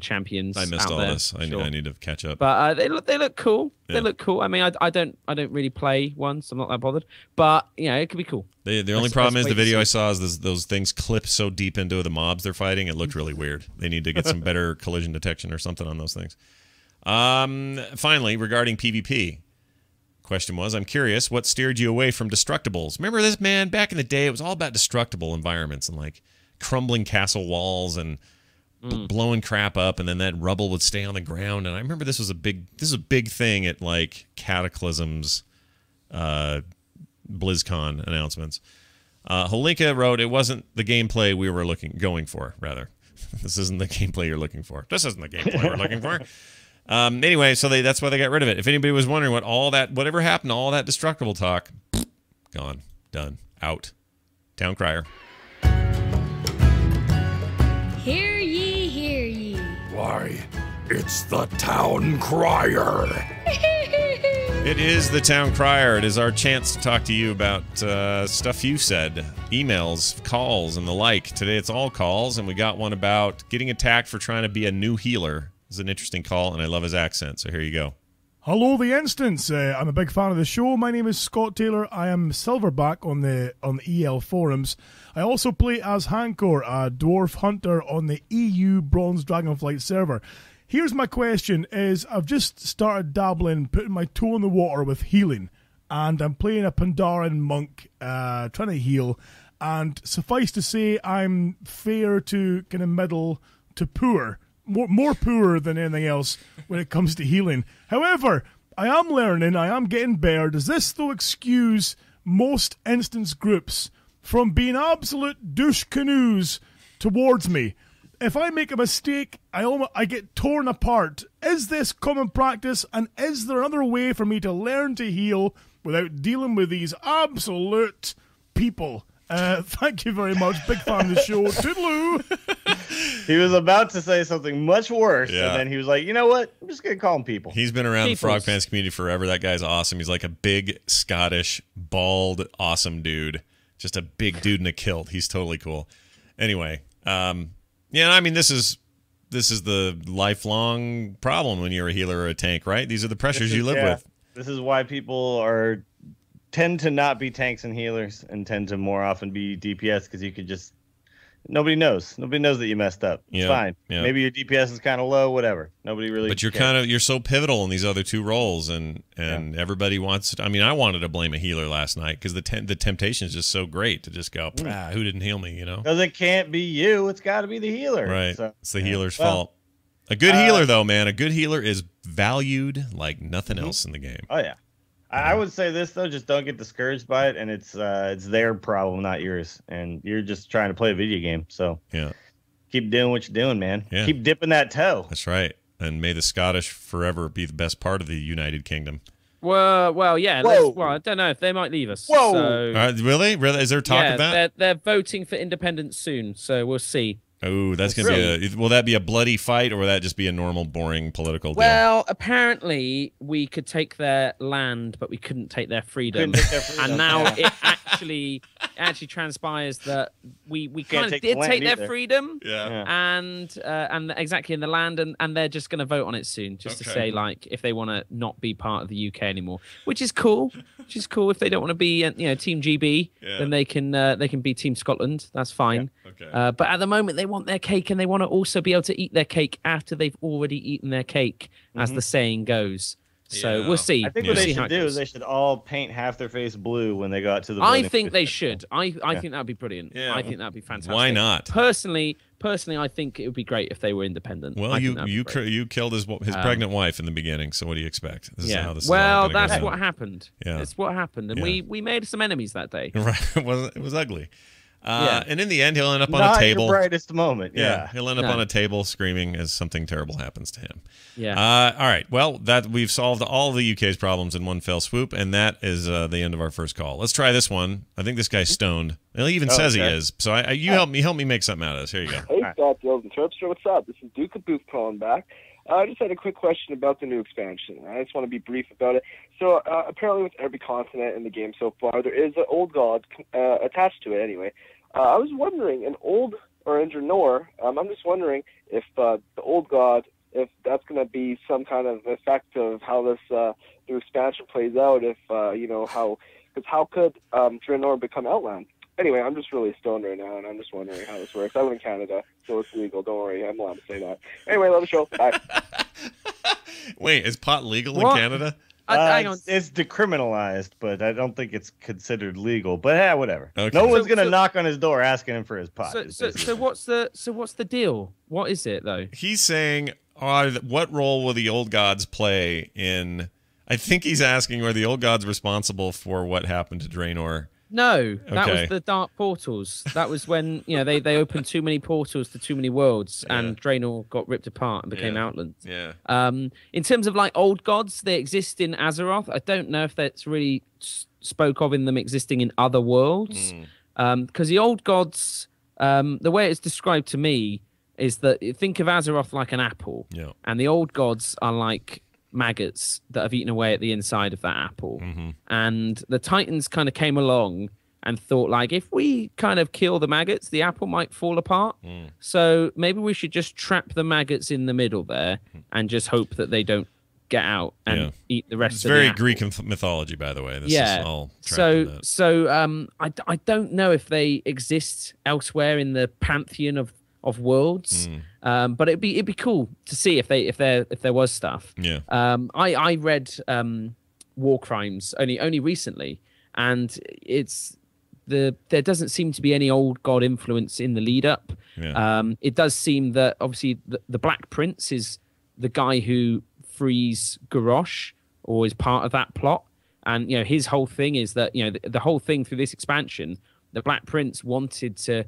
champions. I missed all there, this. I need to catch up. But they look cool. Yeah. They look cool. I mean, I don't really play one, so I'm not that bothered. But it could be cool. The only problem is the video I saw is those things clip so deep into the mobs they're fighting. It looked really weird. They need to get some better collision detection or something on those things. Finally, regarding PvP. Question was, I'm curious, what steered you away from destructibles? Remember this, man? Back in the day, it was all about destructible environments and like crumbling castle walls and blowing crap up, and then that rubble would stay on the ground. And I remember this was a big thing at like Cataclysm's BlizzCon announcements. Holinka wrote, it wasn't the gameplay we were going for, rather. This isn't the gameplay you're looking for. This isn't the gameplay we're looking for. Anyway, so that's why they got rid of it. If anybody was wondering whatever happened to all that destructible talk, gone, done, out. Town Crier. Hear ye, hear ye. Why, it's the Town Crier. It is the Town Crier. It is our chance to talk to you about stuff you said, emails, calls, and the like. Today it's all calls, and we got one about getting attacked for trying to be a new healer. It's an interesting call, and I love his accent, so here you go. Hello, The Instance. I'm a big fan of the show. My name is Scott Taylor. I am Silverback on the EL forums. I also play as Hankor, a dwarf hunter on the EU Bronze Dragonflight server. Here's my question: I've just started dabbling, putting my toe in the water with healing, and I'm playing a Pandaren monk, trying to heal. And suffice to say, I'm fair to kind of middle to poor. More poor than anything else when it comes to healing. However, I am learning, I am getting better. Does this, though, excuse most instance groups from being absolute douche canoes towards me? If I make a mistake, I get torn apart. Is this common practice, and is there another way for me to learn to heal without dealing with these absolute people? Thank you very much. Big fan of the show. Toodaloo. He was about to say something much worse, and then he was like, you know what? I'm just going to call him people. He's been around the Frog Pants community forever. That guy's awesome. He's like a big, Scottish, bald, awesome dude. Just a big dude in a kilt. He's totally cool. Anyway, I mean, this is the lifelong problem when you're a healer or a tank, right? These are the pressures you live with. This is why people tend to not be tanks and healers and tend to more often be DPS, because you could just nobody knows that you messed up. It's fine. Yeah. Maybe your DPS is kind of low, whatever. Nobody really. But you're so pivotal in these other two roles, and everybody wants. I mean, I wanted to blame a healer last night because the temptation is just so great to just go, who didn't heal me? Because it can't be you. It's got to be the healer. Right. So, it's the healer's fault. A good healer, though, man. A good healer is valued like nothing else in the game. Oh yeah. I would say this though: just don't get discouraged by it, and it's their problem, not yours. And you're just trying to play a video game, so keep doing what you're doing, man. Yeah. Keep dipping that toe. That's right. And may the Scottish forever be the best part of the United Kingdom. Well, yeah. I don't know if they might leave us. Whoa! So, really? Is there talk of that? They're voting for independence soon, so we'll see. Oh, that's going to be will that be a bloody fight, or will that just be a normal, boring political deal? Well, apparently we could take their land, but we couldn't take their freedom. And now it actually transpires that we kind of did take their freedom. And exactly in the land, and they're just going to vote on it soon, just to say like if they want to not be part of the UK anymore, which is cool. Which is cool. If they don't want to be Team GB, then they can be Team Scotland. That's fine. But at the moment they want their cake, and they want to also be able to eat their cake after they've already eaten their cake, as the saying goes. So we'll see. I think what they should do is they should all paint half their face blue when they go out to the I think they should. I think that would be brilliant. Yeah. I think that would be fantastic. Why not? Personally, I think it would be great if they were independent. Well, you killed his pregnant wife in the beginning, so what do you expect? This is how this is well, that's what happened. Yeah. That's what happened, and we made some enemies that day. Right. It was ugly. And in the end, he'll end up on a table. Not your brightest moment. Yeah, he'll end up on a table screaming as something terrible happens to him. Yeah. All right. Well, we've solved all the UK's problems in one fell swoop, and that is the end of our first call. Let's try this one. I think this guy's stoned. Well, he even says he is. So help me make something out of this. Here you go. Hey, Scott, Dills and Terpster. What's up? This is Duke of Booth calling back. I just had a quick question about the new expansion. I just want to be brief about it. So apparently with every continent in the game so far, there is an old god attached to it anyway. I was wondering, in Draenor, I'm just wondering if the old god, if that's going to be some kind of effect of how this new expansion plays out, if, because how could Draenor become Outland? Anyway, I'm just really stoned right now, and I'm just wondering how this works. I live in Canada, so it's legal. Don't worry, I'm allowed to say that. Anyway, love the show. Bye. Wait, is pot legal in Canada? It's decriminalized, but I don't think it's considered legal. But whatever. Okay. No one's gonna knock on his door asking him for his pot. So what's the deal? What is it though? He's saying, what role will the old gods play in? I think he's asking, are the old gods responsible for what happened to Draenor? No, that was the dark portals. That was when they opened too many portals to too many worlds, and Draenor got ripped apart and became Outland. Yeah. In terms of like old gods, they exist in Azeroth. I don't know if that's really spoke of in them existing in other worlds, because the old gods, the way it's described to me is that think of Azeroth like an apple, and the old gods are like maggots that have eaten away at the inside of that apple. And the Titans kind of came along and thought, like, if we kind of kill the maggots, the apple might fall apart. So maybe we should just trap the maggots in the middle there and just hope that they don't get out and eat the rest of the apple. Very Greek mythology, by the way. This is all I don't know if they exist elsewhere in the pantheon of worlds, but it'd be cool to see if there was stuff. I read War Crimes only recently, and there doesn't seem to be any old god influence in the lead up. It does seem that obviously the Black Prince is the guy who frees Garrosh, or is part of that plot, and his whole thing is that the whole thing through this expansion, the Black Prince wanted to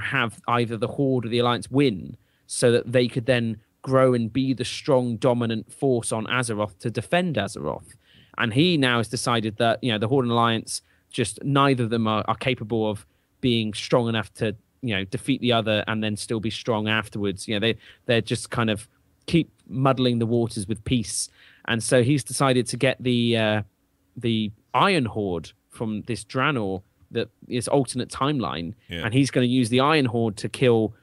have either the Horde or the Alliance win, so that they could then grow and be the strong, dominant force on Azeroth to defend Azeroth. And he now has decided that the Horde and Alliance, just neither of them are capable of being strong enough to defeat the other and then still be strong afterwards. They're just kind of keep muddling the waters with peace. And so he's decided to get the Iron Horde from this Draenor, this alternate timeline, and he's going to use the Iron Horde to kill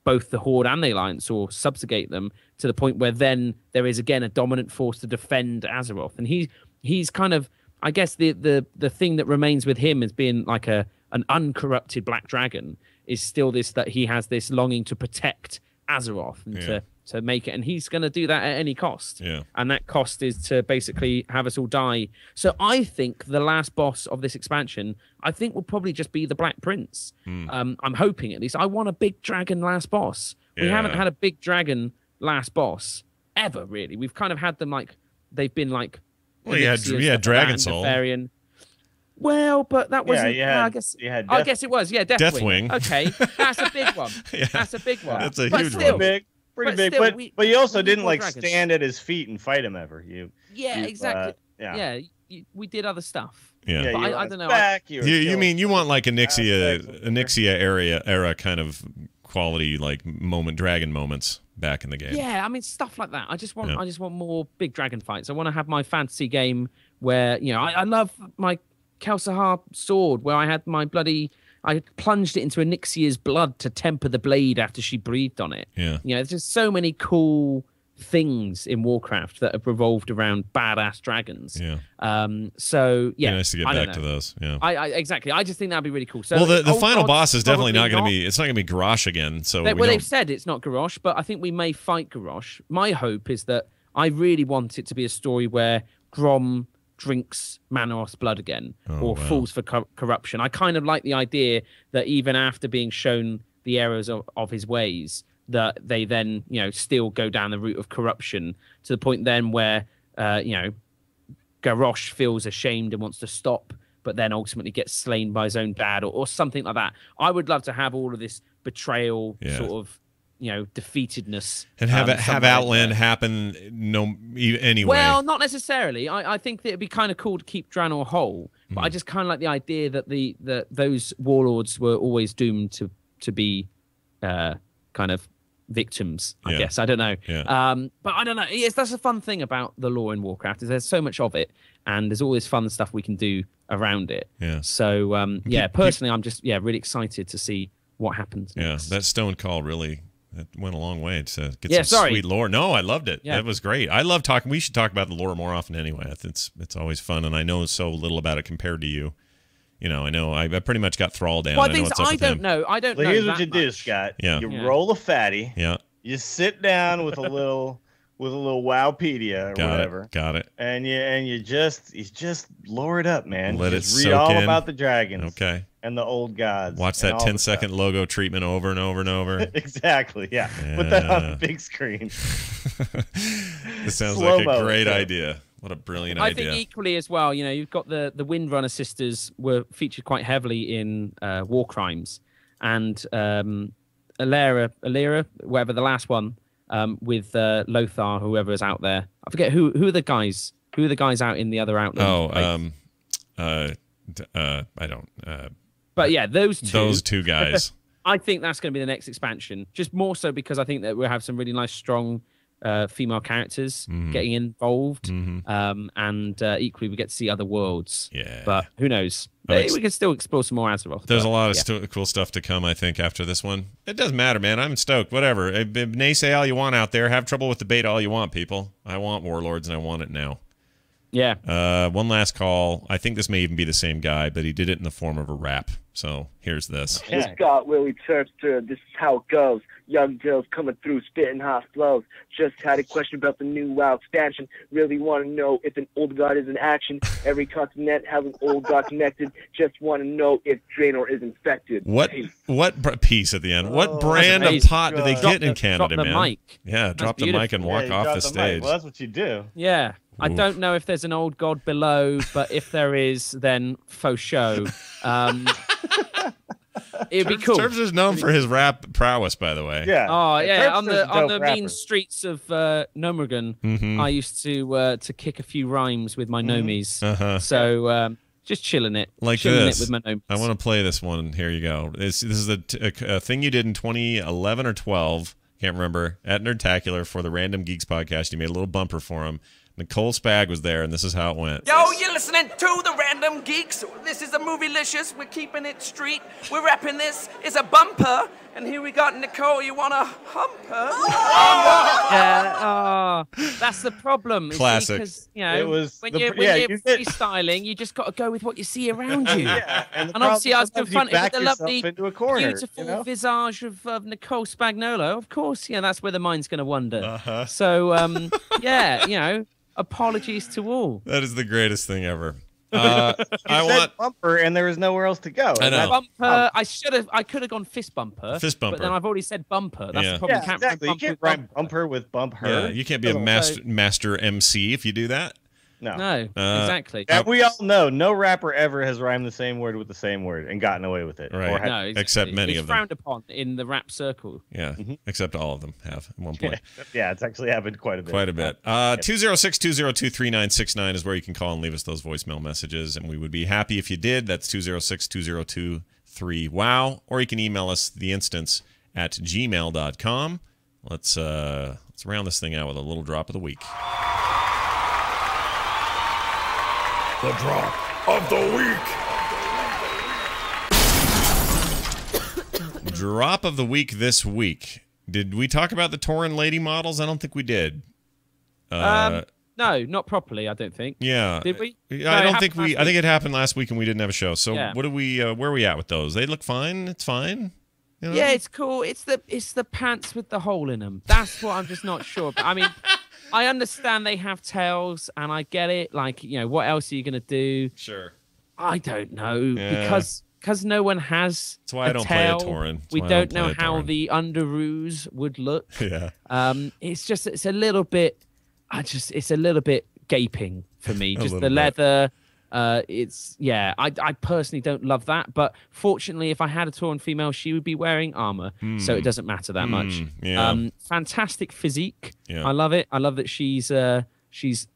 both the Horde and the Alliance, or subjugate them to the point where then there is again a dominant force to defend Azeroth. And he's kind of, I guess the thing that remains with him as being like an uncorrupted black dragon is still this, that he has this longing to protect Azeroth and to make it, and he's going to do that at any cost. And that cost is to basically have us all die. So I think the last boss of this expansion, I think, will probably just be the Black Prince. I'm hoping, at least. I want a big dragon last boss. We haven't had a big dragon last boss ever, really. We've kind of had them like they've been like. Well, you had Dragon Soul. Well, but that wasn't. I guess it was. Yeah, Deathwing. Okay, that's a big one. That's a big one. That's a huge one. Pretty big, still, but you also didn't like stand at his feet and fight him ever. Exactly. We did other stuff. Yeah, but I don't know. You mean you want like a Nixia era kind of quality like dragon moments back in the game. Yeah, I mean stuff like that. I just want more big dragon fights. I want to have my fantasy game where I love my Kelsahar sword where I had my I plunged it into Anixia's blood to temper the blade after she breathed on it. Yeah. There's just so many cool things in Warcraft that have revolved around badass dragons. Yeah. So yeah. Be nice to get back to those. Yeah. I exactly. I just think that'd be really cool. So well, the final boss is definitely not going to be. It's not going to be Garrosh again. So they've said it's not Garrosh, but I think we may fight Garrosh. My hope is that I really want it to be a story where Grom drinks Manoros blood again or falls for corruption. I kind of like the idea that even after being shown the errors of his ways, that they then still go down the route of corruption to the point then where Garrosh feels ashamed and wants to stop, but then ultimately gets slain by his own dad or something like that. I would love to have all of this betrayal sort of defeatedness and have Outland happen anyway. Well, not necessarily. I think that it'd be kind of cool to keep Draenor whole, but I just kind of like the idea that those warlords were always doomed to be kind of victims, I guess. I don't know. But I don't know. That's a fun thing about the lore in Warcraft is there's so much of it and there's all this fun stuff we can do around it. Yeah. So personally I'm just really excited to see what happens next. That Stone Call really went a long way to get some sweet lore. No, I loved it. That was great. I love talking. We should talk about the lore more often anyway. It's always fun, and I know so little about it compared to you. I know I pretty much got Thrall down. Well, I don't know. Here's what you do, Scott. Yeah. You roll a fatty. Yeah. You sit down with a little Wowpedia or whatever. Got it. And you just lore it up, man. Let just it read all soak in. About the dragons. Okay. And the old gods. Watch that 10-second logo treatment over and over and over. Exactly. Yeah. Put that on the big screen. This sounds like a great idea. What a brilliant idea. I think equally as well, you've got the Windrunner sisters were featured quite heavily in War Crimes. And Alera, whatever the last one, with Lothar, whoever is out there. I forget who are the guys. Who are the guys out in the other Outland? I don't. But yeah, those two guys. I think that's going to be the next expansion. Just more so because I think that we'll have some really nice, strong female characters getting involved. And equally, we get to see other worlds. Yeah. But who knows? We can still explore some more Azeroth. There's a lot of cool stuff to come, I think, after this one. It doesn't matter, man. I'm stoked. Whatever. Naysay all you want out there. Have trouble with the beta all you want, people. I want Warlords, and I want it now. Yeah. One last call. I think this may even be the same guy, but he did it in the form of a rap. So here's this. This got Willie Terpster. This is how it goes. Young girls coming through, spitting hot flows. Just had a question about the new WoW expansion. Really want to know if an old god is in action. Every continent has an old god connected. Just want to know if Draenor is infected. What piece at the end? What brand of pot do they get in Canada, man? Mic. Yeah, drop the mic and walk off the stage. Well, that's what you do. Yeah. I don't know if there's an old god below, but if there is, then faux show. It'd be cool. Terps is known for his rap prowess, by the way. Yeah. Oh yeah. On the rapper. mean streets of Nomergan, I used to kick a few rhymes with my nomies. So just chilling it this. It with my nomies. I want to play this one. Here you go. This is a thing you did in 2011 or 12. Can't remember. At Nerdtacular for the Random Geeks podcast. You made a little bumper for him. Nicole Spag was there, and this is how it went. Yo, you're listening to the Random Geeks. This is a Movielicious. We're keeping it street. We're rapping this. It's a bumper. And here we got Nicole. You want to hump her? That's the problem. Classic. Because, It was when you're freestyling, you just got to go with what you see around you. And obviously I was confronted with the lovely, corner, beautiful visage of Nicole Spagnolo. Of course, that's where the mind's going to wander. So, apologies to all. That is the greatest thing ever. I want bumper, and there was nowhere else to go. I know. Bumper. I could have gone fist bumper. Fist bumper. But then I've already said bumper. That's the problem. Yeah, exactly. You can't rhyme bumper with bump her. Yeah, you can't be a master MC if you do that. No, exactly. And we all know no rapper ever has rhymed the same word with the same word and gotten away with it. Right. Exactly. Except many of them. It's frowned upon in the rap circle. Yeah. Except all of them have at one point. Yeah, it's actually happened quite a bit. 206-202-3969 is where you can call and leave us those voicemail messages, and we would be happy if you did. That's 206-202-3WOW. Or you can email us the instance @gmail.com. Let's round this thing out with a little drop of the week. The drop of the week. Drop of the week this week. Did we talk about the Tauren lady models? I don't think we did. No, not properly. I don't think. Yeah. Did we? I don't think we. I think it happened last week and we didn't have a show. So what do we? Where are we at with those? They look fine. It's fine. You know? Yeah, it's cool. It's the pants with the hole in them. That's what I'm just not sure about. I mean, I understand they have tails, and I get it. Like, you know, what else are you gonna do? Sure. I don't know because no one has. That's why I don't tail. play a Tauren. We don't know how the underoos would look. Yeah. It's a little bit. It's a little bit gaping for me. Just the leather. I personally don't love that, but fortunately, if I had a Tauren female, she would be wearing armor, so it doesn't matter that much. Yeah. Fantastic physique. Yeah. I love it. I love that she's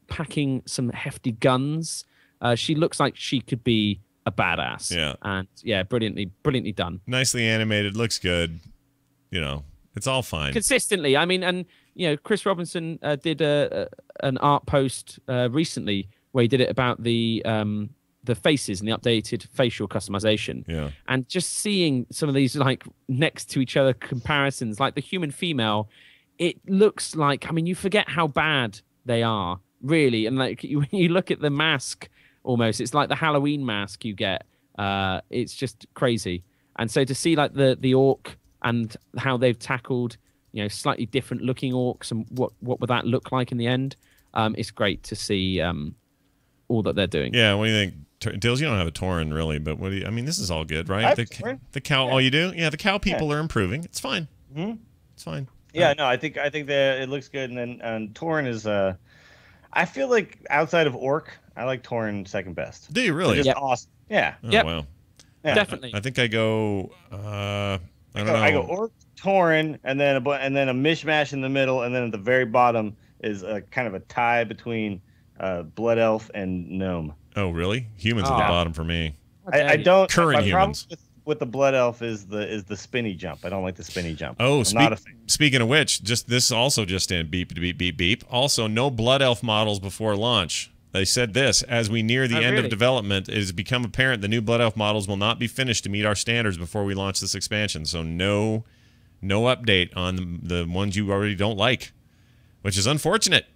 packing some hefty guns. She looks like she could be a badass. Yeah. And brilliantly done. Nicely animated, looks good. You know, it's all fine. Consistently. I mean, and you know, Chris Robinson did an art post recently where he did it about the faces and the updated facial customization. Yeah. And just seeing some of these like next to each other comparisons, like the human female, it looks like, I mean, you forget how bad they are, really. And like when you look at the mask, almost, it's like the Halloween mask you get. It's just crazy. And so to see like the orc and how they've tackled, you know, slightly different looking orcs and what would that look like in the end, it's great to see all that they're doing. Yeah, what do you think? Dills, you don't have a Tauren really, but what do you? I mean, this is all good, right? The cow. Yeah. Oh, you do? Yeah, the cow people are improving. It's fine. It's fine. Yeah, no, I think that it looks good, and Tauren is. I feel like outside of Orc, I like Tauren second best. Do you really? Just awesome. Yeah. Oh, wow. Yeah. Definitely. I think I go. I don't know. I go Orc, Tauren, and then a mishmash in the middle, and then at the very bottom is a kind of a tie between Blood Elf and Gnome. Oh, really? Humans at the bottom for me. I don't. Current humans. With the Blood Elf is the spinny jump. I don't like the spinny jump. Oh, speaking of which, this also just in beep beep beep beep. Also, no Blood Elf models before launch. They said this: as we near the end of development, it has become apparent the new Blood Elf models will not be finished to meet our standards before we launch this expansion. So no update on the ones you already don't like, which is unfortunate.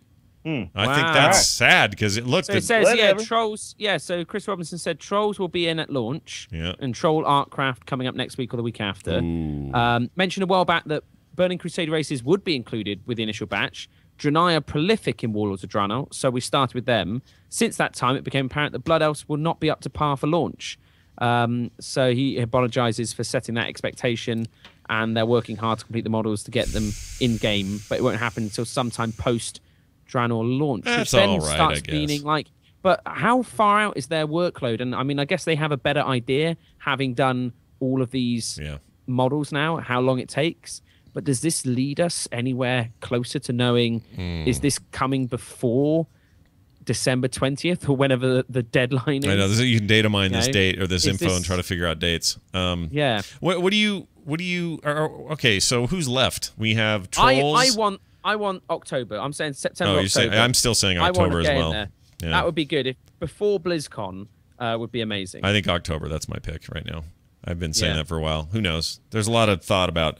I think that's sad because it looked. So it says, Trolls. Yeah, so Chris Robinson said Trolls will be in at launch. Yeah. And Troll Artcraft coming up next week or the week after. Mentioned a while back that Burning Crusade races would be included with the initial batch. Draenor are prolific in Warlords of Draenor, so we started with them. Since that time, it became apparent that Blood Elves will not be up to par for launch. So he apologizes for setting that expectation, and they're working hard to complete the models to get them in game, but it won't happen until sometime post Draenor launch. That's which then all right, starts I guess. meaning like, but how far out is their workload? And I mean, I guess they have a better idea, having done all of these models now, how long it takes. But does this lead us anywhere closer to knowing, is this coming before December 20th or whenever the deadline is? I know, you can data mine this date or this info and try to figure out dates. Yeah. What do you, okay, so who's left? We have Trolls. I want October. I'm saying September, October. I'm still saying October as well. Yeah. That would be good. If before BlizzCon would be amazing. I think October, that's my pick right now. I've been saying that for a while. Who knows? There's a lot of thought about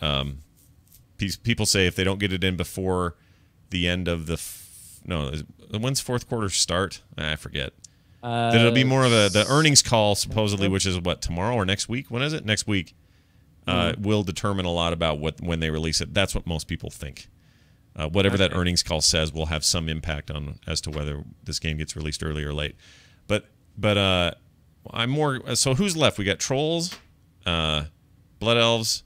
people say if they don't get it in before the end of when's fourth quarter start? I forget. That it'll be more of the earnings call supposedly, which is what, tomorrow or next week? When is it? Next week. Will determine a lot about when they release it. That's what most people think. Whatever that earnings call says will have some impact on as to whether this game gets released early or late. But I'm more. So who's left? We got Trolls, Blood Elves.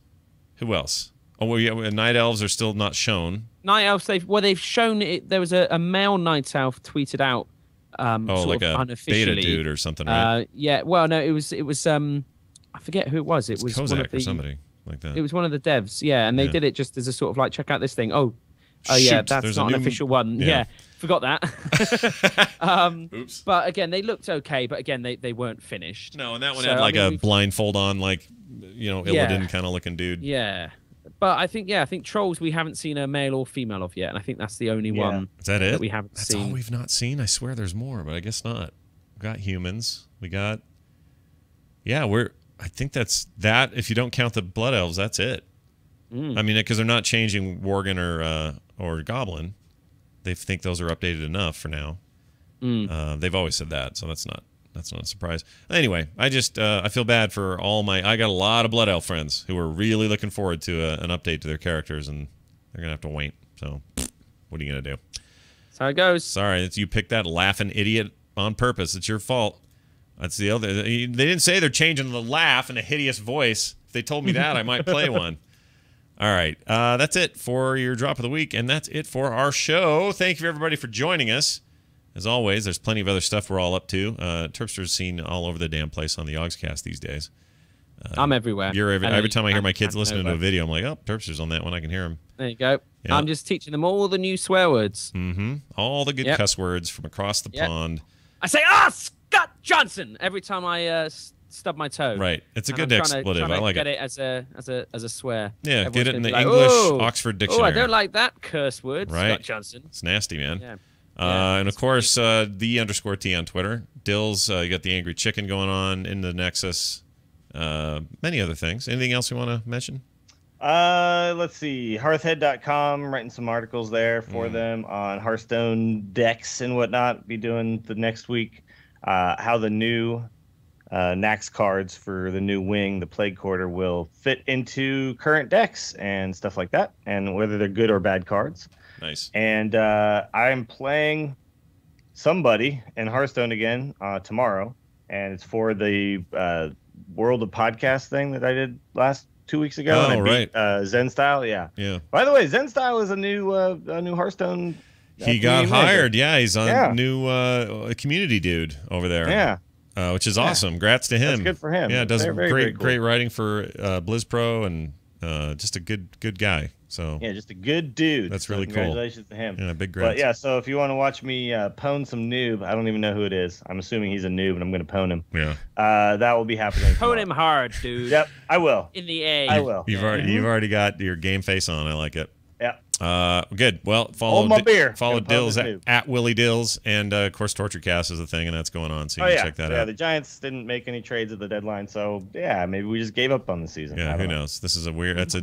Who else? Oh, Night Elves are still not shown. Night Elves. They've shown it. There was a male Night Elf tweeted out. Like a unofficially. beta dude or something, right? Yeah. Well, no, it was. I forget who it was. It was Kozak one of or somebody like that. It was one of the devs. Yeah, and they did it just as a sort of like, check out this thing. Oh yeah, that's not an official one. Yeah, forgot that. Oops. But again, they looked okay. But again, they weren't finished. No, and that one had like a blindfold on, like Illidan kind of looking dude. Yeah, But I think trolls we haven't seen a male or female of yet, and I think that's the only one. Is that it? That we haven't seen. That's all we've not seen. I swear there's more, but I guess not. We got humans. We got. Yeah, I think that's that. If you don't count the blood elves, that's it. I mean, because they're not changing Worgen or Goblin. They think those are updated enough for now. They've always said that, so that's not a surprise. Anyway, I feel bad for I got a lot of Blood Elf friends who are really looking forward to an update to their characters, and they're gonna have to wait. So, what are you gonna do? That's how it goes. Sorry, you picked that laughing idiot on purpose. It's your fault. That's the other. They didn't say they're changing the laugh and a hideous voice. If they told me that, I might play one. All right, that's it for your drop of the week, and that's it for our show. Thank you, everybody, for joining us. As always, there's plenty of other stuff we're all up to. Terpster's seen all over the damn place on the Yogscast these days. I'm everywhere. Every time I hear my kids listening to a video, I'm like, oh, Terpster's on that one. I can hear him. There you go. Yeah. I'm just teaching them all the new swear words. All the good cuss words from across the pond. I say, Scott Johnson, every time I stub my toe. Right. It's a good expletive. I like it. Get it as a swear. Yeah, Everyone's get it in the like, English Oxford Dictionary. Oh, I don't like that curse word, right. Scott Johnson. It's nasty, man. Yeah. And of course, the_T on Twitter. Dills, you got the Angry Chicken going on in the Nexus. Many other things. Anything else you want to mention? Let's see. Hearthhead.com, writing some articles there for them on Hearthstone decks and whatnot. Be doing the next week. How the new Naxx cards for the new wing, the Plague Quarter, will fit into current decks and stuff like that, and whether they're good or bad cards. Nice. And I'm playing somebody in Hearthstone again tomorrow, and it's for the World of Podcast thing that I did last 2 weeks ago. Oh, and I beat, right. Zen Style, yeah. By the way, Zen Style is a new Hearthstone. He got hired. Yeah, he's on new community dude over there. Yeah. Which is awesome. Congrats to him. That's good for him. Yeah, does very cool. great writing for BlizzPro, and just a good guy. So yeah, just a good dude. That's really congratulations cool. Congratulations to him. Yeah, big But grats. yeah, so if you want to watch me pwn some noob, I don't even know who it is. I'm assuming he's a noob, and I'm going to pwn him. Yeah. That will be happening. Pwn him hard, dude. Yep, I will. In the A. I will. You've already got your game face on. I like it. Yeah. Good. Well, follow Dills at Willie Dills, and of course Torturecast is a thing, and that's going on. So you can check that out. Yeah, the Giants didn't make any trades at the deadline, so yeah, maybe we just gave up on the season. Yeah, who knows? This is a weird. It's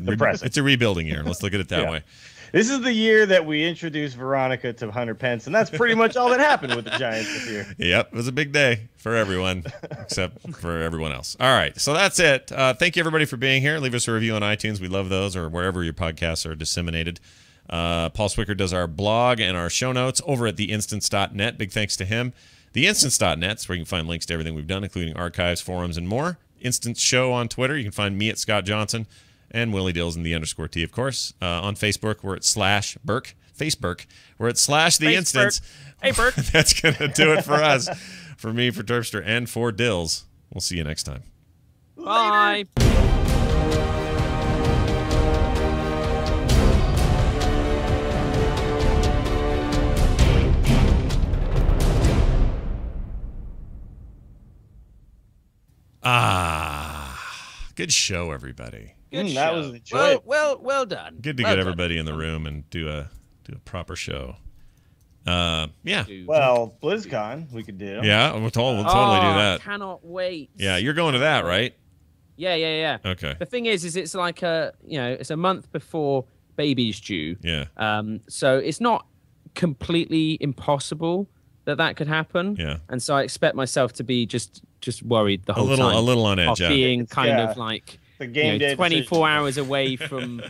a rebuilding year. Let's look at it that way. This is the year that we introduced Veronica to Hunter Pence, and that's pretty much all that happened with the Giants this year. Yep, it was a big day for everyone, except for everyone else. All right, so that's it. Thank you, everybody, for being here. Leave us a review on iTunes. We love those, or wherever your podcasts are disseminated. Paul Swicker does our blog and our show notes over at theinstance.net. Big thanks to him. Theinstance.net is where you can find links to everything we've done, including archives, forums, and more. Instance Show on Twitter. You can find me at Scott Johnson. And Willie Dills and the_T, of course. On Facebook, we're at /Burke. Facebook, we're at /TheInstance. Hey, Burke. That's going to do it for us. For me, for Terpster, and for Dills. We'll see you next time. Bye. Good show, everybody. Good show. That was enjoyable. Well done. Good to get everybody in the room and do a proper show. Yeah. Well, BlizzCon we could do. Yeah, we'll totally do that. I cannot wait. Yeah, you're going to that, right? Yeah. Okay. The thing is it's like it's a month before baby's due. Yeah. So it's not completely impossible that could happen. Yeah. And so I expect myself to be just worried the whole time. A little on edge. Of being kind of like the game day 24 hours away from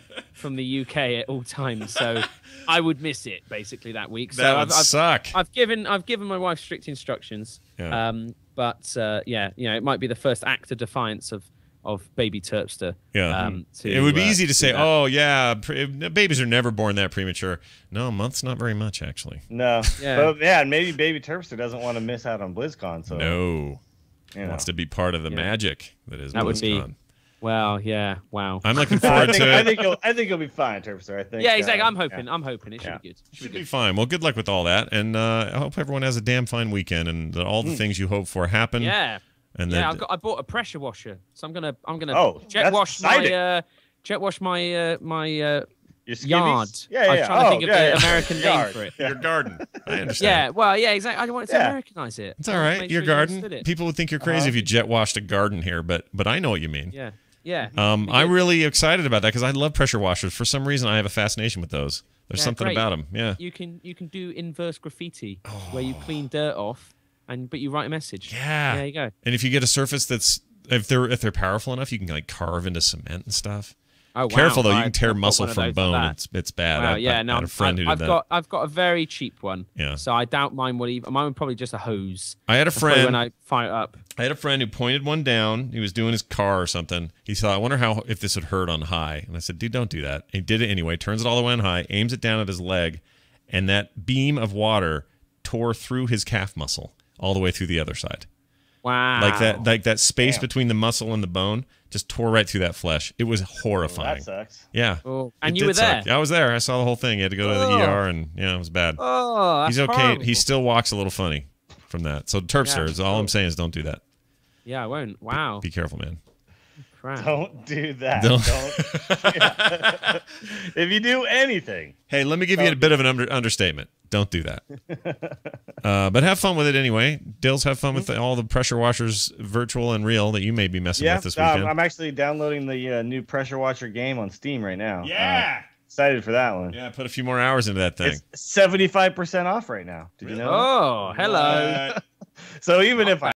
the UK at all times. So I would miss it basically that week. That would suck. I've given my wife strict instructions. Yeah. It might be the first act of defiance of baby Terpster. Yeah. It would be easy to say, oh, yeah, babies are never born that premature. No, a month's not very much, actually. No. Yeah. But, yeah, and maybe baby Terpster doesn't want to miss out on BlizzCon. So no. Wants to be part of the magic that is BlizzCon. Would be, well, yeah, wow. I'm looking forward to it. I think you'll be fine, Terpster. I think. Yeah, exactly. I'm hoping it should be good. Should be fine. Well, good luck with all that, and I hope everyone has a damn fine weekend, and that all the things you hope for happen. Yeah. And I bought a pressure washer, so I'm gonna jet wash my jet wash my my Your yard. skivvies? I was trying to think of the American name Yard. for it. Your garden. I understand. Yeah, well, yeah, exactly. I wanted to Americanize it. It's all right. Your garden. People would think you're crazy if you jet washed a garden here, but I know what you mean. Yeah. Yeah. I'm really excited about that because I love pressure washers. For some reason, I have a fascination with those. There's something about them. Yeah. You can do inverse graffiti where you clean dirt off, but you write a message. Yeah. There you go. And if you get a surface that's if they're powerful enough, you can like carve into cement and stuff. Oh, wow. Careful though, you can tear muscle from bone. It's bad. Wow, I had a friend who did that. I've got a very cheap one. Yeah. So I doubt mine would even. Mine would probably just a hose. I had a friend when I fire it up. I had a friend who pointed one down. He was doing his car or something. He thought, I wonder if this would hurt on high. And I said, dude, don't do that. And he did it anyway. Turns it all the way on high, aims it down at his leg, and that beam of water tore through his calf muscle all the way through the other side. Wow. Like that space between the muscle and the bone just tore right through that flesh. It was horrifying. That sucks. Yeah. Oh, and you were there? I was there. I saw the whole thing. He had to go to the ER, and it was bad. Oh, that's He's okay. horrible. He still walks a little funny from that. So Terpster is all I'm saying is don't do that. Yeah, I won't. Wow. Be careful, man. Crap. Don't do that. Don't. If you do anything. Hey, let me give you a bit of an understatement. Don't do that. But have fun with it anyway. Dills, have fun with all the pressure washers, virtual and real, that you may be messing with this weekend. I'm actually downloading the new pressure washer game on Steam right now. Yeah. Excited for that one. Yeah, put a few more hours into that thing. It's 75% off right now. Did you know? Oh, hello. So even if I